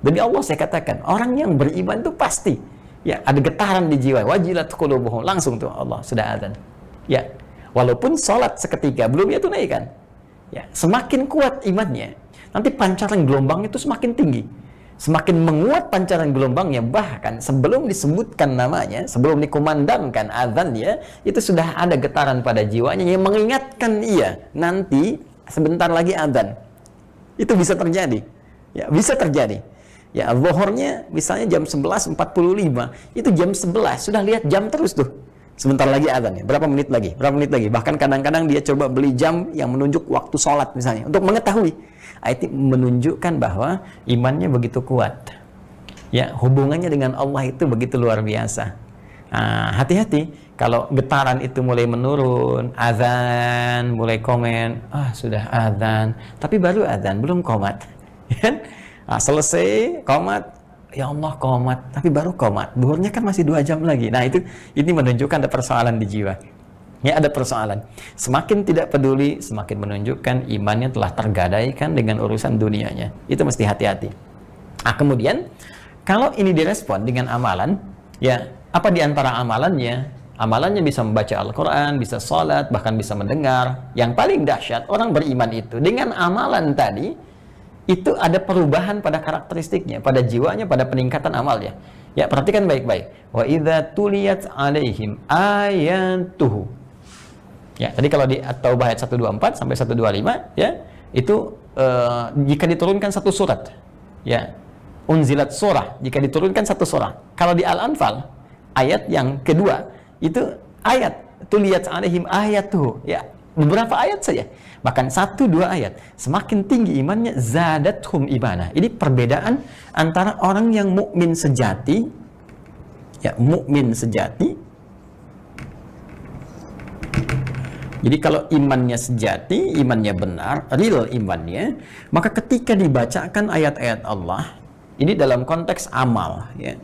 Demi Allah saya katakan, orang yang beriman itu pasti, ya, ada getaran di jiwa, wajilat qulubuhum, langsung tuh Allah sudah adzan. Ya, walaupun sholat seketika belum ya tunaikan. Ya, semakin kuat imannya, nanti pancaran gelombang itu semakin tinggi, semakin menguat pancaran gelombangnya. Bahkan sebelum disebutkan namanya, sebelum dikumandangkan azannya, itu sudah ada getaran pada jiwanya yang mengingatkan ia nanti sebentar lagi azan. Itu bisa terjadi, ya, bisa terjadi. Ya, zuhurnya misalnya jam 11.45, itu jam 11 sudah lihat jam terus tuh. Sebentar lagi azan ya, berapa menit lagi, berapa menit lagi. Bahkan kadang-kadang dia coba beli jam yang menunjuk waktu sholat misalnya, untuk mengetahui. Itu menunjukkan bahwa imannya begitu kuat. Ya, hubungannya dengan Allah itu begitu luar biasa. Hati-hati kalau getaran itu mulai menurun, azan, mulai komen, sudah azan, tapi baru azan, belum qomat. Selesai qomat, ya Allah qomat, tapi baru qomat, duhurnya kan masih 2 jam lagi. Nah ini menunjukkan ada persoalan di jiwa. Ya, ada persoalan. Semakin tidak peduli, semakin menunjukkan imannya telah tergadaikan dengan urusan dunianya. Itu mesti hati-hati. Kemudian kalau ini direspon dengan amalan, ya apa di antara amalannya? Amalannya bisa membaca Al-Quran, bisa sholat, bahkan bisa mendengar. Yang paling dahsyat, orang beriman itu dengan amalan tadi, itu ada perubahan pada karakteristiknya, pada jiwanya, pada peningkatan amalnya. Ya, perhatikan baik-baik. Wa idza tuliyat alaihim ayatuhu. Ya, tadi kalau di At-Taubah ayat 124 sampai 125, ya, itu jika diturunkan satu surat, ya, unzilat surah, jika diturunkan satu surah. Kalau di Al-Anfal ayat yang kedua, itu ayat tuliyat alaihim ayatuhu, ya, beberapa ayat saja. Bahkan 1-2 ayat, semakin tinggi imannya, zadathum imana. Ini perbedaan antara orang yang mukmin sejati, ya, mukmin sejati. Jadi kalau imannya sejati, imannya benar, real imannya, maka ketika dibacakan ayat-ayat Allah, ini dalam konteks amal, ya,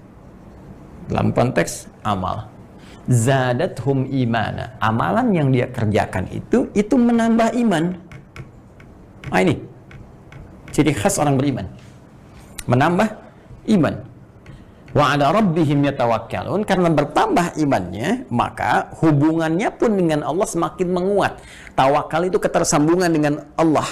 dalam konteks amal, zadathum imana, amalan yang dia kerjakan itu menambah iman. Ini ciri khas orang beriman, menambah iman. Wa ala rabbihim yatawakkalun, karena bertambah imannya, maka hubungannya pun dengan Allah semakin menguat. Tawakal itu ketersambungan dengan Allah,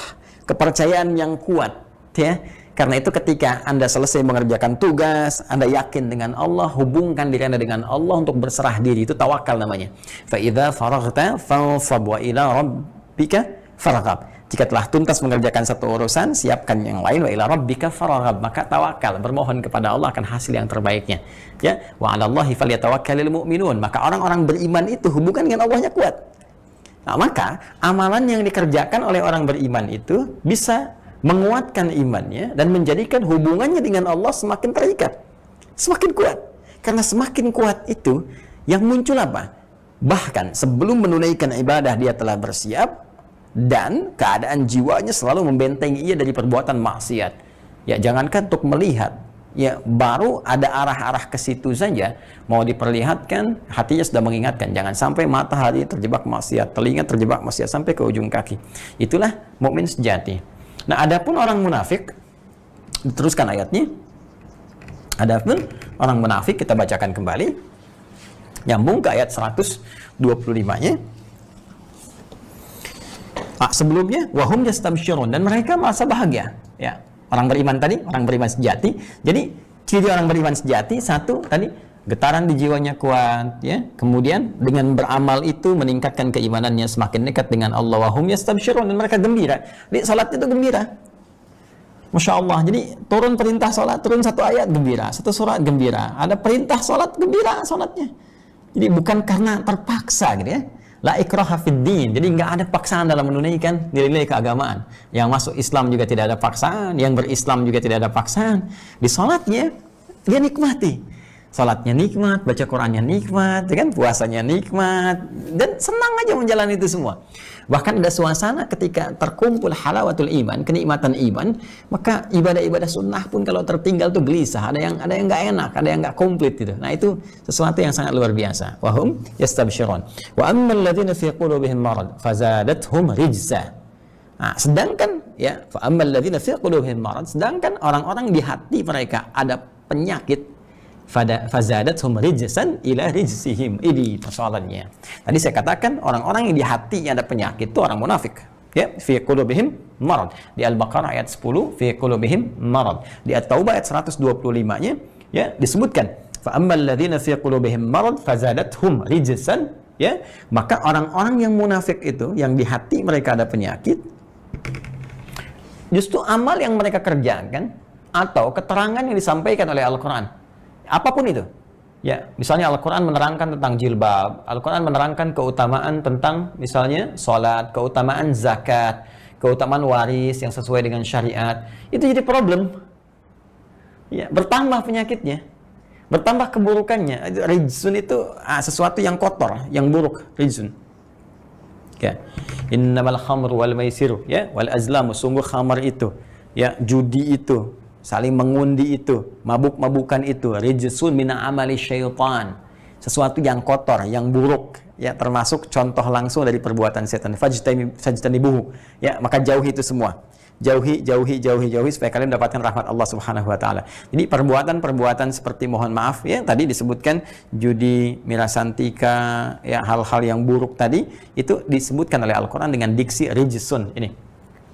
kepercayaan yang kuat, ya. Karena itu ketika Anda selesai mengerjakan tugas, Anda yakin dengan Allah, hubungkan diri Anda dengan Allah untuk berserah diri, itu tawakal namanya. Fa idza faraghta fansab wa ila rabbika farghab. Jika telah tuntas mengerjakan satu urusan, siapkan yang lain, wa ila rabbika farghab, maka tawakal, bermohon kepada Allah akan hasil yang terbaiknya. Ya, wa 'alallahi falyatawakkalul mu'minun, maka orang-orang beriman itu hubungan dengan Allahnya kuat. Nah, maka amalan yang dikerjakan oleh orang beriman itu bisa menguatkan imannya dan menjadikan hubungannya dengan Allah semakin terikat, semakin kuat. Karena semakin kuat itu yang muncul apa? Bahkan sebelum menunaikan ibadah dia telah bersiap, dan keadaan jiwanya selalu membentengi ia dari perbuatan maksiat. Ya, jangankan untuk melihat, ya, baru ada arah-arah ke situ saja mau diperlihatkan, hatinya sudah mengingatkan jangan sampai matahari terjebak maksiat, telinga terjebak maksiat sampai ke ujung kaki. Itulah mukmin sejati. Nah, adapun orang munafik, diteruskan ayatnya. Adapun orang munafik, kita bacakan kembali, nyambung ke ayat 125-nya. Sebelumnya, wahum yastabsyirun, dan mereka merasa bahagia. Ya, orang beriman tadi, orang beriman sejati. Jadi ciri orang beriman sejati, satu tadi, getaran di jiwanya kuat, ya. Kemudian dengan beramal itu meningkatkan keimanannya, semakin dekat dengan Allah. Wahum yastabsyirun, dan mereka gembira. Di salat itu gembira. Masya Allah. Jadi turun perintah salat, turun satu ayat gembira, satu surat gembira. Ada perintah salat, gembira salatnya. Jadi bukan karena terpaksa gitu ya. La ikraha fid din. Jadi nggak ada paksaan dalam menunaikan nilai-nilai keagamaan. Yang masuk Islam juga tidak ada paksaan, yang berislam juga tidak ada paksaan. Di salatnya dia nikmati. Salatnya nikmat, baca Qurannya nikmat, kan, puasanya nikmat, dan senang aja menjalani itu semua. Bahkan ada suasana ketika terkumpul halawatul iman, kenikmatan iman, maka ibadah-ibadah sunnah pun kalau tertinggal tuh gelisah, ada yang nggak enak, ada yang nggak komplit gitu. Nah, itu sesuatu yang sangat luar biasa. Wahum yastabsyirun. Wa ammal ladzina fi qulubihim marad fazadathum rijza. Nah, sedangkan ya, fa ammal ladzina fi qulubihim marad, sedangkan orang-orang di hati mereka ada penyakit, fazadathum rijsan ila rijsihim. Ini persoalannya. Tadi saya katakan orang-orang yang di hatinya ada penyakit itu orang munafik. Ya, fi qulubihim marad. Di Al-Baqarah ayat 10, fi qulubihim marad. Di At-Taubah ayat 125-nya ya disebutkan, fa ammal ladzina fi qulubihim marad fazadathum rijsan, ya. Maka orang-orang yang munafik itu, yang di hati mereka ada penyakit, justru amal yang mereka kerjakan, atau keterangan yang disampaikan oleh Al-Quran. Apapun itu. Ya, misalnya Al-Quran menerangkan tentang jilbab, Al-Quran menerangkan keutamaan tentang misalnya sholat, keutamaan zakat, keutamaan waris yang sesuai dengan syariat. Itu jadi problem. Ya, bertambah penyakitnya, bertambah keburukannya. Rijsun itu sesuatu yang kotor, yang buruk, rijsun. Ya. Innamal khamru wal maisiru, ya, wal azlamu, sungguh khamar itu, ya, judi itu, saling mengundi itu, mabuk-mabukan itu, rijsun mina amali syaitan, sesuatu yang kotor, yang buruk, ya, termasuk contoh langsung dari perbuatan setan. Fajtanibuhu, ya, maka jauhi itu semua. Jauhi supaya kalian mendapatkan rahmat Allah Subhanahu wa taala. Jadi perbuatan-perbuatan seperti mohon maaf, ya, tadi disebutkan judi, mirasantika, ya, hal-hal yang buruk tadi itu disebutkan oleh Al-Qur'an dengan diksi rijsun, ini.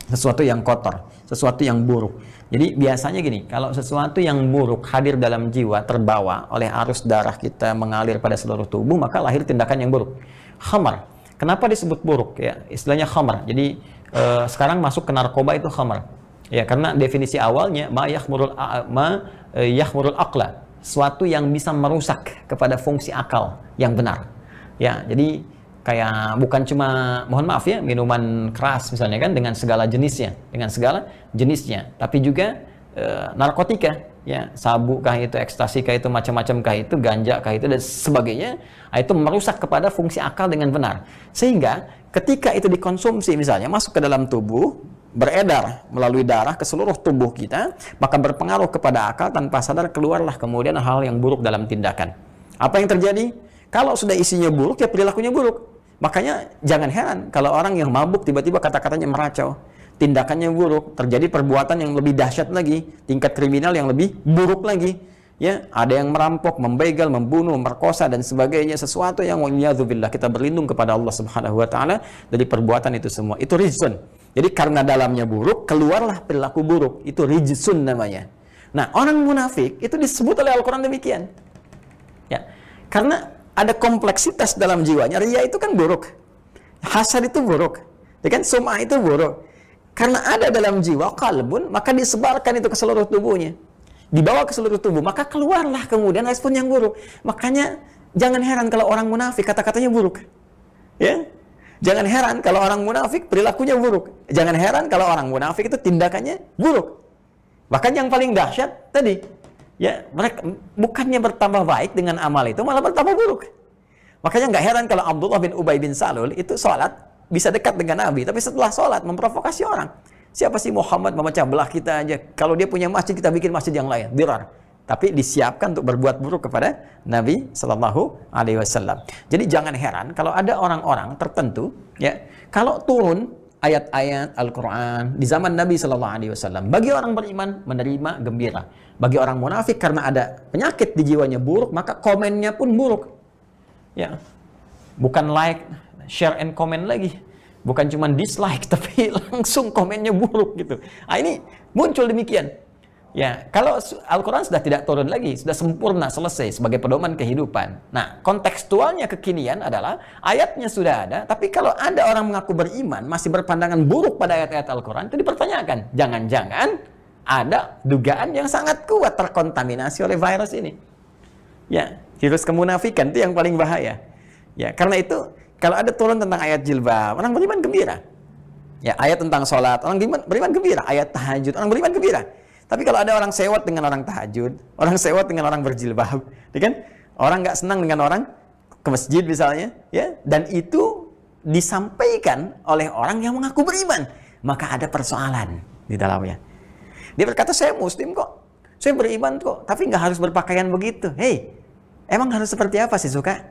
Sesuatu yang kotor, sesuatu yang buruk. Jadi biasanya gini, kalau sesuatu yang buruk hadir dalam jiwa, terbawa oleh arus darah kita mengalir pada seluruh tubuh, maka lahir tindakan yang buruk. Khamar. Kenapa disebut buruk? Ya, istilahnya khamar. Jadi sekarang masuk ke narkoba itu khamar. Ya, karena definisi awalnya ma yahmurul aqla, sesuatu yang bisa merusak kepada fungsi akal yang benar. Ya, jadi kayak bukan cuma mohon maaf ya minuman keras misalnya kan dengan segala jenisnya, tapi juga narkotika, ya, sabu kah itu, ekstasi kah itu, macam-macam kah itu, ganja kah itu dan sebagainya, itu merusak kepada fungsi akal dengan benar. Sehingga ketika itu dikonsumsi misalnya masuk ke dalam tubuh, beredar melalui darah ke seluruh tubuh kita, maka berpengaruh kepada akal, tanpa sadar keluarlah kemudian hal yang buruk dalam tindakan. Apa yang terjadi? Kalau sudah isinya buruk, ya perilakunya buruk. Makanya jangan heran kalau orang yang mabuk tiba-tiba kata-katanya meracau, tindakannya buruk, terjadi perbuatan yang lebih dahsyat lagi, tingkat kriminal yang lebih buruk lagi. Ya, ada yang merampok, membegal, membunuh, merkosa dan sebagainya, sesuatu yang waliyadzubillah, kita berlindung kepada Allah Subhanahu wa taala dari perbuatan itu semua. Itu rijsun. Jadi karena dalamnya buruk, keluarlah perilaku buruk. Itu rijsun namanya. Nah, orang munafik itu disebut oleh Al-Qur'an demikian. Ya. Karena ada kompleksitas dalam jiwanya. Riya itu kan buruk. Hasad itu buruk. Ya kan? Sum'ah itu buruk. Karena ada dalam jiwa qalbun, maka disebarkan itu ke seluruh tubuhnya. Dibawa ke seluruh tubuh, maka keluarlah kemudian respon yang buruk. Makanya jangan heran kalau orang munafik kata-katanya buruk. Ya? Jangan heran kalau orang munafik perilakunya buruk. Jangan heran kalau orang munafik itu tindakannya buruk. Bahkan yang paling dahsyat tadi, ya, mereka bukannya bertambah baik dengan amal itu, malah bertambah buruk. Makanya nggak heran kalau Abdullah bin Ubay bin Salul itu sholat bisa dekat dengan Nabi, tapi setelah sholat memprovokasi orang. Siapa sih Muhammad memecah belah kita aja? Kalau dia punya masjid, kita bikin masjid yang lain. Dirar. Tapi disiapkan untuk berbuat buruk kepada Nabi Sallallahu Alaihi Wasallam. Jadi jangan heran kalau ada orang-orang tertentu, ya, kalau turun ayat-ayat Al-Quran di zaman Nabi Sallallahu Alaihi Wasallam, bagi orang beriman menerima gembira. Bagi orang munafik karena ada penyakit di jiwanya buruk, maka komennya pun buruk. Ya, bukan like, share and comment lagi. Bukan cuma dislike, tapi langsung komennya buruk gitu. Nah, ini muncul demikian. Ya, kalau Al-Quran sudah tidak turun lagi, sudah sempurna, selesai sebagai pedoman kehidupan. Nah, kontekstualnya kekinian adalah ayatnya sudah ada, tapi kalau ada orang mengaku beriman masih berpandangan buruk pada ayat-ayat Al-Quran, itu dipertanyakan. Jangan-jangan ada dugaan yang sangat kuat terkontaminasi oleh virus ini. Ya, virus kemunafikan itu yang paling bahaya. Ya, karena itu kalau ada turun tentang ayat jilbab, orang beriman gembira. Ya, ayat tentang sholat, orang beriman gembira. Ayat tahajud, orang beriman gembira. Tapi kalau ada orang sewot dengan orang tahajud, orang sewot dengan orang berjilbab, ya kan? Orang nggak senang dengan orang ke masjid misalnya, ya, dan itu disampaikan oleh orang yang mengaku beriman, maka ada persoalan di dalamnya. Dia berkata, saya muslim kok, saya beriman kok, tapi nggak harus berpakaian begitu. Hei, emang harus seperti apa sih suka?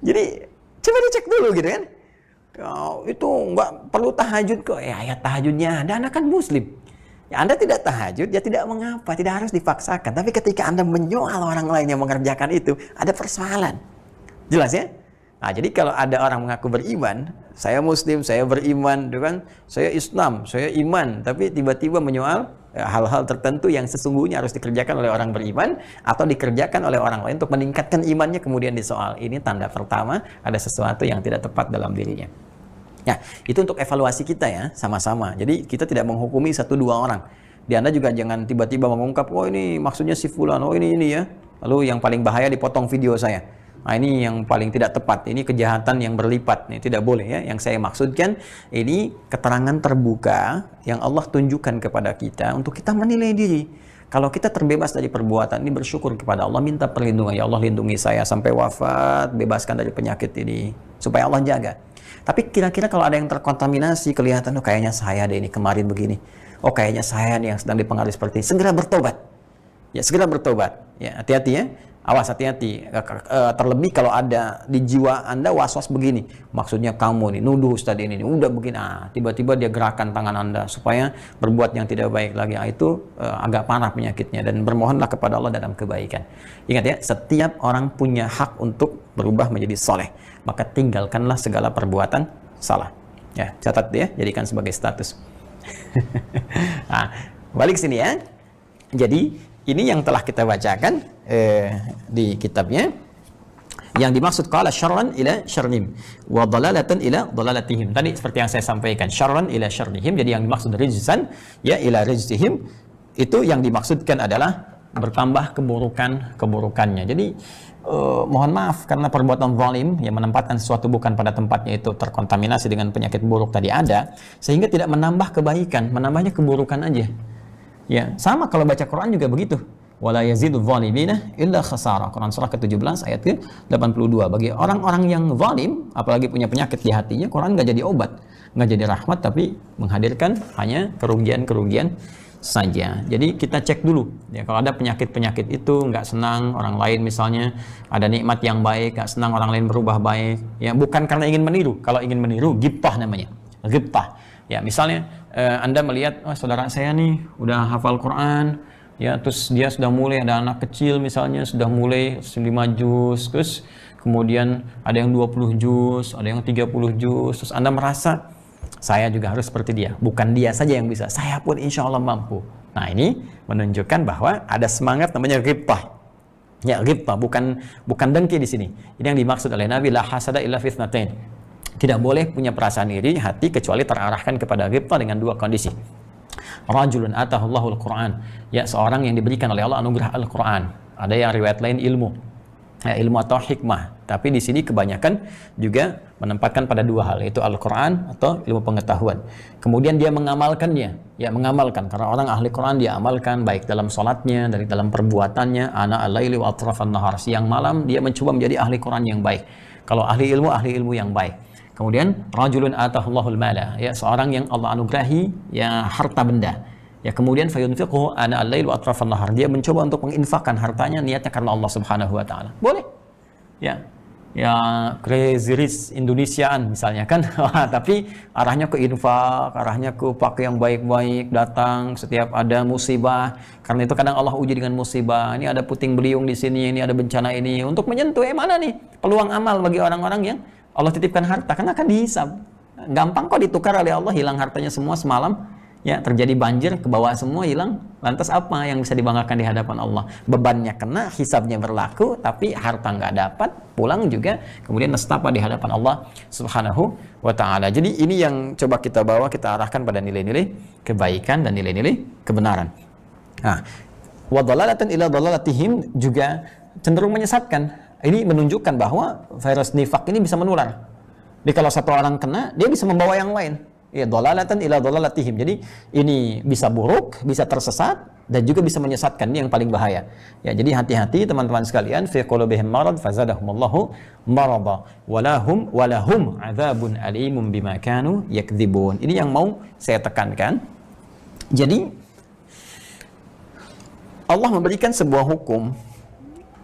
Jadi coba dicek dulu gitu kan. Oh, itu nggak perlu tahajud kok. Ya, ayat tahajudnya ada, Anda kan muslim. Ya, Anda tidak tahajud, ya tidak mengapa, tidak harus dipaksakan. Tapi ketika Anda menyoal orang lain yang mengerjakan itu, ada persoalan. Jelas ya? Nah, jadi kalau ada orang mengaku beriman, saya muslim, saya beriman, kan? Saya Islam, saya iman, tapi tiba-tiba menyoal hal-hal tertentu yang sesungguhnya harus dikerjakan oleh orang beriman atau dikerjakan oleh orang lain untuk meningkatkan imannya, kemudian disoal. Ini tanda pertama ada sesuatu yang tidak tepat dalam dirinya. Nah, itu untuk evaluasi kita ya, sama-sama. Jadi kita tidak menghukumi 1-2 orang. Di Anda juga jangan tiba-tiba mengungkap, oh ini maksudnya si fulan, oh ini ya. Lalu yang paling bahaya dipotong video saya. Nah, ini yang paling tidak tepat. Ini kejahatan yang berlipat. Ini tidak boleh ya. Yang saya maksudkan ini keterangan terbuka yang Allah tunjukkan kepada kita untuk kita menilai diri. Kalau kita terbebas dari perbuatan ini, bersyukur kepada Allah, minta perlindungan. Ya Allah, lindungi saya sampai wafat, bebaskan dari penyakit ini, supaya Allah jaga. Tapi kira-kira kalau ada yang terkontaminasi, kelihatan, oh kayaknya saya deh ini kemarin begini. Oh kayaknya saya nih yang sedang dipengaruhi seperti ini. Segera bertobat. Ya, segera bertobat. Ya, hati-hati ya. Awas, hati-hati. Terlebih kalau ada di jiwa Anda was-was begini. Maksudnya kamu nih, nuduh Ustadz ini udah begini. Tiba-tiba dia gerakan tangan Anda supaya berbuat yang tidak baik lagi. Itu agak parah penyakitnya. Dan bermohonlah kepada Allah dalam kebaikan. Ingat ya, setiap orang punya hak untuk berubah menjadi soleh. Maka tinggalkanlah segala perbuatan salah. Ya, catat ya, jadikan sebagai status. Nah, balik sini ya. Jadi ini yang telah kita bacakan di kitabnya. Yang dimaksud qala syarran ila syarrihim wa dalalatan ila dalalatihim. Tadi seperti yang saya sampaikan, syarran ila syarrihim. Jadi yang dimaksud rijzan ya ila rijzihim, itu yang dimaksudkan adalah bertambah keburukannya. Jadi mohon maaf karena perbuatan zalim yang menempatkan sesuatu bukan pada tempatnya itu terkontaminasi dengan penyakit buruk tadi ada, sehingga tidak menambah kebaikan, menambahnya keburukan aja. Ya, sama kalau baca Quran juga begitu. Wala yazidul zalimina illa khasara. Quran surah ke-17 ayat ke-82. Bagi orang-orang yang zalim, apalagi punya penyakit di hatinya, Quran nggak jadi obat, nggak jadi rahmat, tapi menghadirkan hanya kerugian-kerugian saja. Jadi kita cek dulu. Ya, kalau ada penyakit-penyakit itu nggak senang orang lain, misalnya ada nikmat yang baik, nggak senang orang lain berubah baik. Ya, bukan karena ingin meniru. Kalau ingin meniru, ghibtah namanya. Ghibtah. Ya, misalnya Anda melihat, oh, saudara saya nih udah hafal Quran, ya, terus dia sudah mulai, ada anak kecil misalnya sudah mulai 5 juz, terus kemudian ada yang 20 juz, ada yang 30 juz, terus Anda merasa saya juga harus seperti dia. Bukan dia saja yang bisa, saya pun insya Allah mampu. Nah, ini menunjukkan bahwa ada semangat namanya ghibtah. Ya, ghibtah, bukan dengki di sini. Ini yang dimaksud oleh Nabi, la hasada illa fitnatain. Tidak boleh punya perasaan iri hati kecuali terarahkan kepada ghibtah dengan dua kondisi. Rajulun atahullahul Quran, ya, seorang yang diberikan oleh Allah anugerah Al-Quran. Ada yang riwayat lain ilmu, ya, ilmu atau hikmah. Tapi di sini kebanyakan juga menempatkan pada dua hal, yaitu Al-Quran atau ilmu pengetahuan. Kemudian dia mengamalkannya, ya, mengamalkan. Karena orang ahli Quran dia amalkan baik dalam sholatnya, dari dalam perbuatannya. Ana al-laili wa atrafan nahar, siang malam dia mencoba menjadi ahli Quran yang baik. Kalau ahli ilmu yang baik. Kemudian rajulun atahullahul mala, ya, seorang yang Allah anugerahi ya harta benda. Ya, kemudian fayunfiqhu ana al-lail wa atrafan nahar, dia mencoba untuk menginfakkan hartanya niatnya karena Allah Subhanahu wa taala. Boleh. Ya. Ya, crazy rich Indonesiaan misalnya kan. Tapi arahnya ke infak, arahnya ke pakai yang baik-baik, datang setiap ada musibah. Karena itu kadang Allah uji dengan musibah. Ini ada puting beliung di sini, ini ada bencana ini, untuk menyentuh mana nih peluang amal bagi orang-orang yang Allah titipkan harta, karena akan dihisab. Gampang kok ditukar oleh Allah, hilang hartanya semua semalam. Ya, terjadi banjir, ke bawah semua hilang. Lantas apa yang bisa dibanggakan di hadapan Allah? Bebannya kena, hisabnya berlaku, tapi harta nggak dapat, pulang juga, kemudian nestapa di hadapan Allah Subhanahu wa ta'ala. Jadi ini yang coba kita bawa, kita arahkan pada nilai-nilai kebaikan dan nilai-nilai kebenaran. Nah, wa dhalalatan ila dhalalatihim juga cenderung menyesatkan. Ini menunjukkan bahwa virus nifak ini bisa menular. Jadi kalau satu orang kena, dia bisa membawa yang lain. Ya, dhalalatan ila dhalalatihim. Jadi ini bisa buruk, bisa tersesat, dan juga bisa menyesatkan. Ini yang paling bahaya. Ya, jadi hati-hati teman-teman sekalian. Fi qulubihim marad fazadahumullahu marada walahum adzabun alimun bima kanu yakdzibun. Ini yang mau saya tekankan. Jadi Allah memberikan sebuah hukum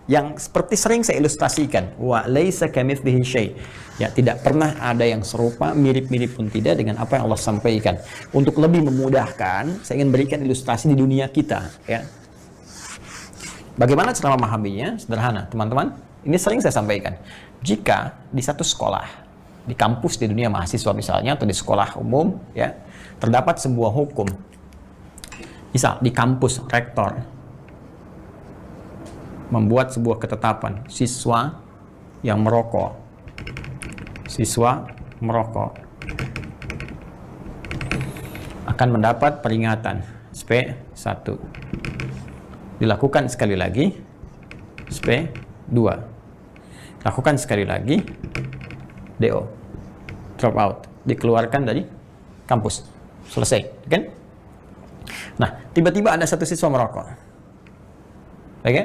yang seperti sering saya ilustrasikan, wa laisa kamitslihi syai'. Ya, tidak pernah ada yang serupa, mirip-mirip pun tidak dengan apa yang Allah sampaikan. Untuk lebih memudahkan, saya ingin berikan ilustrasi di dunia kita, ya. Bagaimana cara memahaminya? Sederhana, teman-teman. Ini sering saya sampaikan. Jika di satu sekolah, di kampus di dunia mahasiswa misalnya, atau di sekolah umum, ya, terdapat sebuah hukum. Misal di kampus rektor membuat sebuah ketetapan, siswa yang merokok akan mendapat peringatan, SP1. Dilakukan sekali lagi, SP2. Lakukan sekali lagi, DO, drop out, dikeluarkan dari kampus. Selesai, kan? Nah, tiba-tiba ada satu siswa merokok. Oke?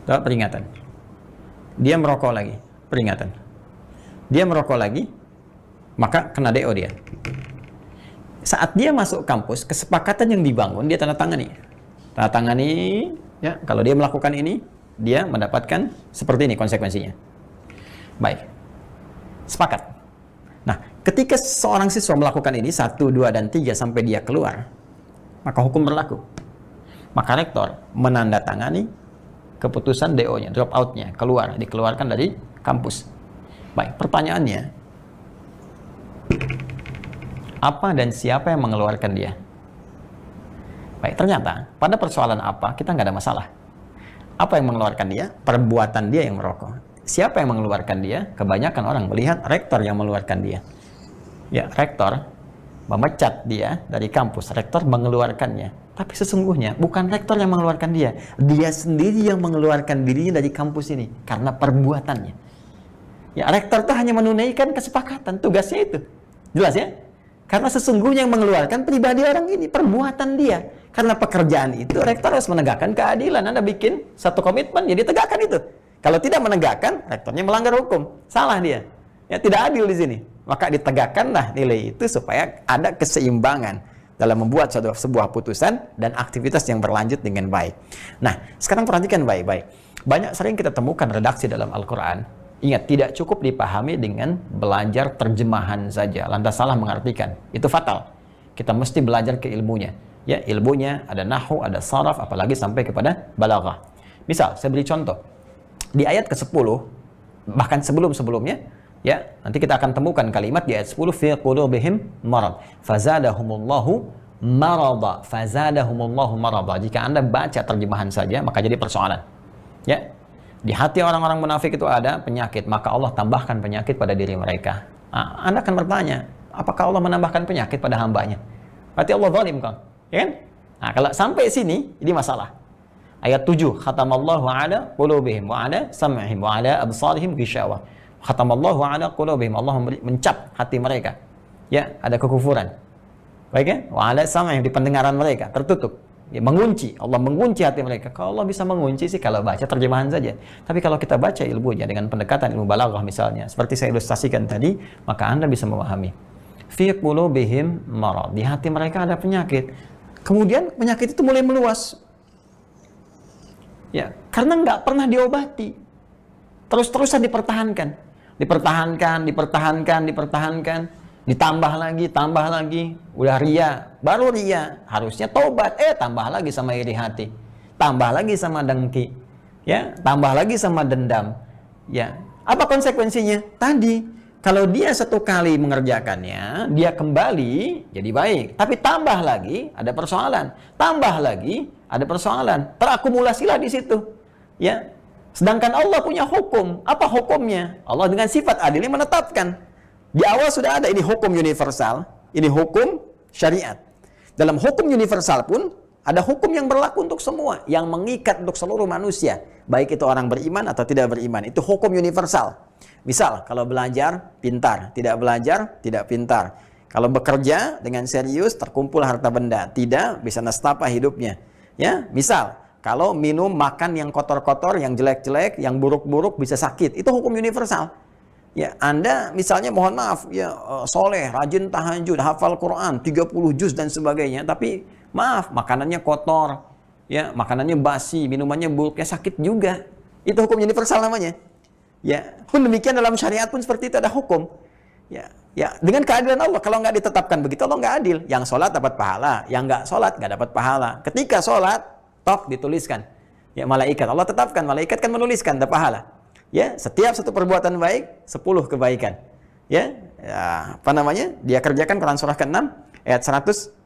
Dapat peringatan. Dia merokok lagi, peringatan. Dia merokok lagi, maka kena DO dia. Saat dia masuk kampus, kesepakatan yang dibangun dia tanda tangani. Tanda tangani, ya, kalau dia melakukan ini, dia mendapatkan seperti ini konsekuensinya. Baik. Sepakat. Nah, ketika seorang siswa melakukan ini 1, 2, dan 3 sampai dia keluar, maka hukum berlaku. Maka rektor menandatangani keputusan DO-nya, drop out-nya, keluar, dikeluarkan dari kampus. Baik, pertanyaannya, apa dan siapa yang mengeluarkan dia? Baik, ternyata pada persoalan apa kita nggak ada masalah. Apa yang mengeluarkan dia? Perbuatan dia yang merokok. Siapa yang mengeluarkan dia? Kebanyakan orang melihat rektor yang mengeluarkan dia. Ya, rektor memecat dia dari kampus, rektor mengeluarkannya. Tapi sesungguhnya bukan rektor yang mengeluarkan dia. Dia sendiri yang mengeluarkan dirinya dari kampus ini karena perbuatannya. Ya, rektor itu hanya menunaikan kesepakatan, tugasnya itu. Jelas ya? Karena sesungguhnya yang mengeluarkan pribadi orang ini, perbuatan dia. Karena pekerjaan itu, rektor harus menegakkan keadilan. Anda bikin satu komitmen, jadi tegakkan itu. Kalau tidak menegakkan, rektornya melanggar hukum. Salah dia. Ya, tidak adil di sini. Maka ditegakkanlah nilai itu supaya ada keseimbangan dalam membuat sebuah putusan dan aktivitas yang berlanjut dengan baik. Nah, sekarang perhatikan baik-baik. Banyak sering kita temukan redaksi dalam Al-Quran. Ingat, tidak cukup dipahami dengan belajar terjemahan saja, lantas salah mengartikan. Itu fatal. Kita mesti belajar ke ilmunya. Ya, ilmunya ada nahwu, ada saraf, apalagi sampai kepada balaghah. Misal, saya beri contoh. Di ayat ke-10, bahkan sebelum-sebelumnya, ya, nanti kita akan temukan kalimat di ayat 10, fi qulubihim marad, fazadahumullahu marada, fazadahumullahu marada. Jika Anda baca terjemahan saja, maka jadi persoalan. Ya, di hati orang-orang munafik itu ada penyakit, maka Allah tambahkan penyakit pada diri mereka. Nah, Anda akan bertanya, apakah Allah menambahkan penyakit pada hambanya? Berarti Allah zalim kan? Ya kan? Nah, kalau sampai sini, ini masalah. Ayat 7, khatamallahu ala qulubihim wa ala sam'ihim wa ala absarihim ghishawah. Khatamallahu ala qulubihim, Allah mencap hati mereka. Ya, ada kekufuran. Baik ya? Wa ala sam'ihim, di pendengaran mereka tertutup. Ya, mengunci, Allah mengunci hati mereka. Kalau Allah bisa mengunci sih kalau baca terjemahan saja. Tapi kalau kita baca ilmunya dengan pendekatan ilmu balaghah misalnya, seperti saya ilustrasikan tadi, maka Anda bisa memahami. Fi qulubihim marad, di hati mereka ada penyakit. Kemudian penyakit itu mulai meluas. Ya, karena nggak pernah diobati. Terus-terusan dipertahankan. Dipertahankan. Ditambah lagi. Udah ria, baru ria. Harusnya tobat. Tambah lagi sama iri hati. Tambah lagi sama dengki. Ya, tambah lagi sama dendam. Ya, apa konsekuensinya? Tadi, kalau dia satu kali mengerjakannya, dia kembali jadi baik. Tapi tambah lagi, ada persoalan. Tambah lagi, ada persoalan. Terakumulasilah di situ. Ya. Sedangkan Allah punya hukum. Apa hukumnya? Allah dengan sifat adilnya menetapkan. Di awal sudah ada, ini hukum universal. Ini hukum syariat. Dalam hukum universal pun, ada hukum yang berlaku untuk semua. Yang mengikat untuk seluruh manusia. Baik itu orang beriman atau tidak beriman. Itu hukum universal. Misal, kalau belajar, pintar. Tidak belajar, tidak pintar. Kalau bekerja dengan serius, terkumpul harta benda. Tidak, bisa nestapa hidupnya. Ya, misal, kalau minum, makan yang kotor-kotor, yang jelek-jelek, yang buruk-buruk, bisa sakit. Itu hukum universal. Ya, Anda misalnya mohon maaf, ya soleh, rajin tahajud, hafal Quran, 30 juz dan sebagainya. Tapi maaf, makanannya kotor. Ya, makanannya basi, minumannya buruk, ya sakit juga. Itu hukum universal namanya. Ya, pun demikian dalam syariat pun seperti itu ada hukum. Ya, dengan keadilan Allah. Kalau nggak ditetapkan begitu, Allah nggak adil. Yang sholat dapat pahala, yang nggak sholat nggak dapat pahala. Ketika sholat, tok dituliskan. Ya, malaikat Allah tetapkan, malaikat kan menuliskan ada pahala. Ya, setiap satu perbuatan baik 10 kebaikan. Ya, apa namanya? Dia kerjakan Quran surah ke-6 ayat 160.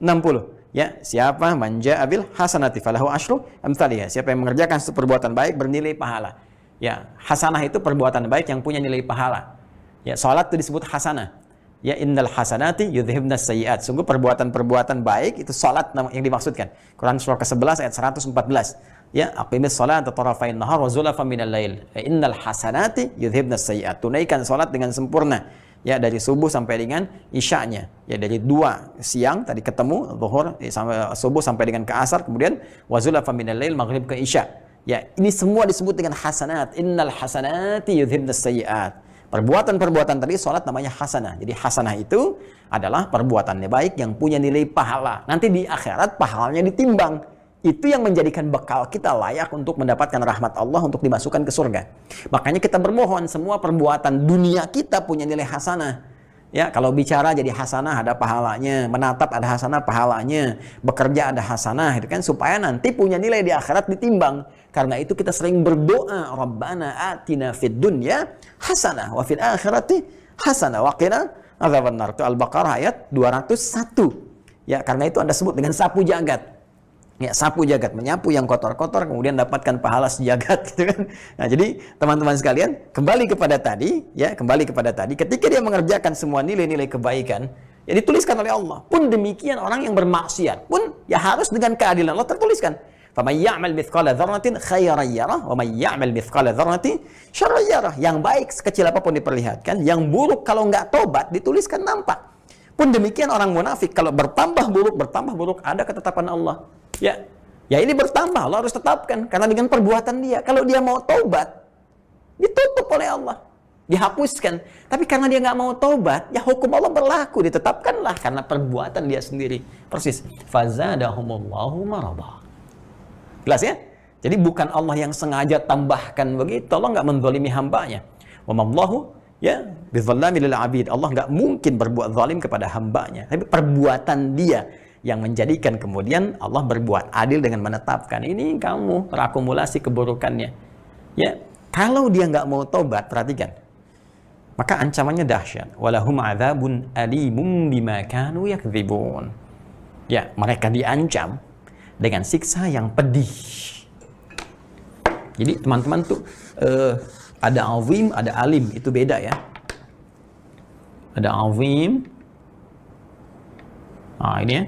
Ya, siapa manja abil hasanati falahu asyru amsalihha. Siapa yang mengerjakan satu perbuatan baik bernilai pahala. Ya, hasanah itu perbuatan baik yang punya nilai pahala. Ya, salat itu disebut hasanah. Ya, innal hasanati yudhibnas sayyiat. Sungguh perbuatan-perbuatan baik itu salat yang dimaksudkan. Quran surah ke-11 ayat 114. Ya, aqimis salata tarafain nahar wa zulafan minal lail. Innal hasanati yudhibnas sayyiat. Tunaikan salat dengan sempurna. Ya, dari subuh sampai dengan isya'nya. Ya, dari 2 siang tadi ketemu zuhur sampai subuh sampai dengan ke asar, kemudian wa zulafan minal lail maghrib ke isya'. Ya, ini semua disebut dengan hasanat. Innal hasanati yudhibnas sayyiat. Perbuatan-perbuatan tadi salat namanya hasanah. Jadi hasanah itu adalah perbuatannya baik yang punya nilai pahala. Nanti di akhirat pahalanya ditimbang. Itu yang menjadikan bekal kita layak untuk mendapatkan rahmat Allah untuk dimasukkan ke surga. Makanya kita bermohon semua perbuatan dunia kita punya nilai hasanah. Ya, kalau bicara jadi hasanah ada pahalanya, menatap ada hasanah pahalanya, bekerja ada hasanah, itu kan supaya nanti punya nilai di akhirat ditimbang. Karena itu kita sering berdoa, Rabbana atina fid dunya hasanah wa fil akhirati hasanah wa qina adzabannar. Itu Al-Baqarah ayat 201. Ya, karena itu Anda sebut dengan sapu jagat. Ya, sapu jagat, menyapu yang kotor-kotor kemudian dapatkan pahala sejagat gitu kan. Nah, jadi teman-teman sekalian, kembali kepada tadi, ketika dia mengerjakan semua nilai-nilai kebaikan, ya dituliskan oleh Allah. Pun demikian orang yang bermaksiat pun ya harus dengan keadilan Allah tertuliskan. Faman ya'mal mithqala dzarratin khairan yarah wa man ya'mal mithqala dzarratin syarran yarah. Yang baik sekecil apapun diperlihatkan, yang buruk kalau nggak tobat dituliskan nampak. Pun demikian orang munafik kalau bertambah buruk, ada ketetapan Allah. Ya ini bertambah, Allah harus tetapkan karena dengan perbuatan dia. Kalau dia mau taubat, ditutup oleh Allah, dihapuskan. Tapi karena dia nggak mau taubat, ya hukum Allah berlaku, ditetapkanlah karena perbuatan dia sendiri. Persis. Fazadahumullahu marada. Jelas ya? Jadi bukan Allah yang sengaja tambahkan begitu. Allah nggak menzalimi hambanya. Wa mallahu ya bidzallami lil abid. Allah nggak mungkin berbuat zalim kepada hambanya. Tapi perbuatan dia yang menjadikan kemudian Allah berbuat adil dengan menetapkan ini kamu terakumulasi keburukannya. Ya, kalau dia nggak mau tobat, perhatikan, maka ancamannya dahsyat. Walahum adzabun alimun bima kanu yakdzibun. Ya, mereka diancam dengan siksa yang pedih. Jadi teman-teman tuh ada azim, ada alim, itu beda ya. Ada azim. Nah, ini ya.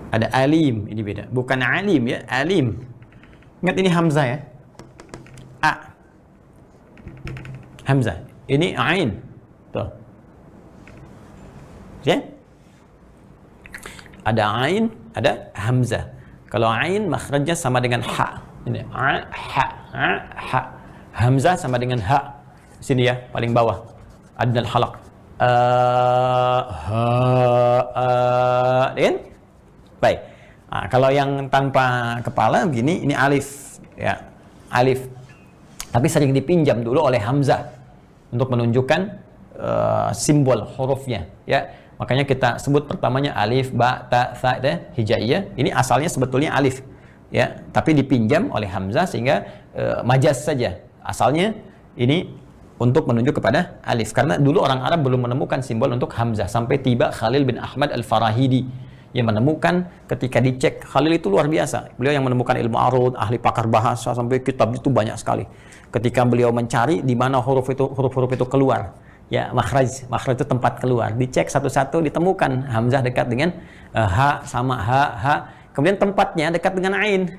Ada alim, ini beda. Bukan alim ya, alim. Ingat ini hamzah ya. A. Hamzah. Ini ain. Tuh. Ya? Ada ain, ada hamzah. Kalau ain makhrajnya sama dengan ha. Ini a, ha. Hamzah sama dengan ha. Sini ya, paling bawah. Adnal halaq. Kan? Baik. Nah, kalau yang tanpa kepala begini, ini alif ya, alif. Tapi sering dipinjam dulu oleh hamzah untuk menunjukkan simbol hurufnya ya. Makanya kita sebut pertamanya alif, ba, ta, tha, hijaiyah. Ini asalnya sebetulnya alif ya, tapi dipinjam oleh hamzah sehingga majaz saja. Asalnya ini untuk menunjuk kepada alif karena dulu orang Arab belum menemukan simbol untuk hamzah sampai tiba Khalil bin Ahmad Al-Farahidi yang menemukan. Ketika dicek, Khalil itu luar biasa. Beliau yang menemukan ilmu arud, ahli pakar bahasa, sampai kitab itu banyak sekali. Ketika beliau mencari di mana huruf-huruf itu keluar, ya makhraj itu tempat keluar. Dicek satu-satu, ditemukan hamzah dekat dengan ha sama ha. Kemudian tempatnya dekat dengan ain,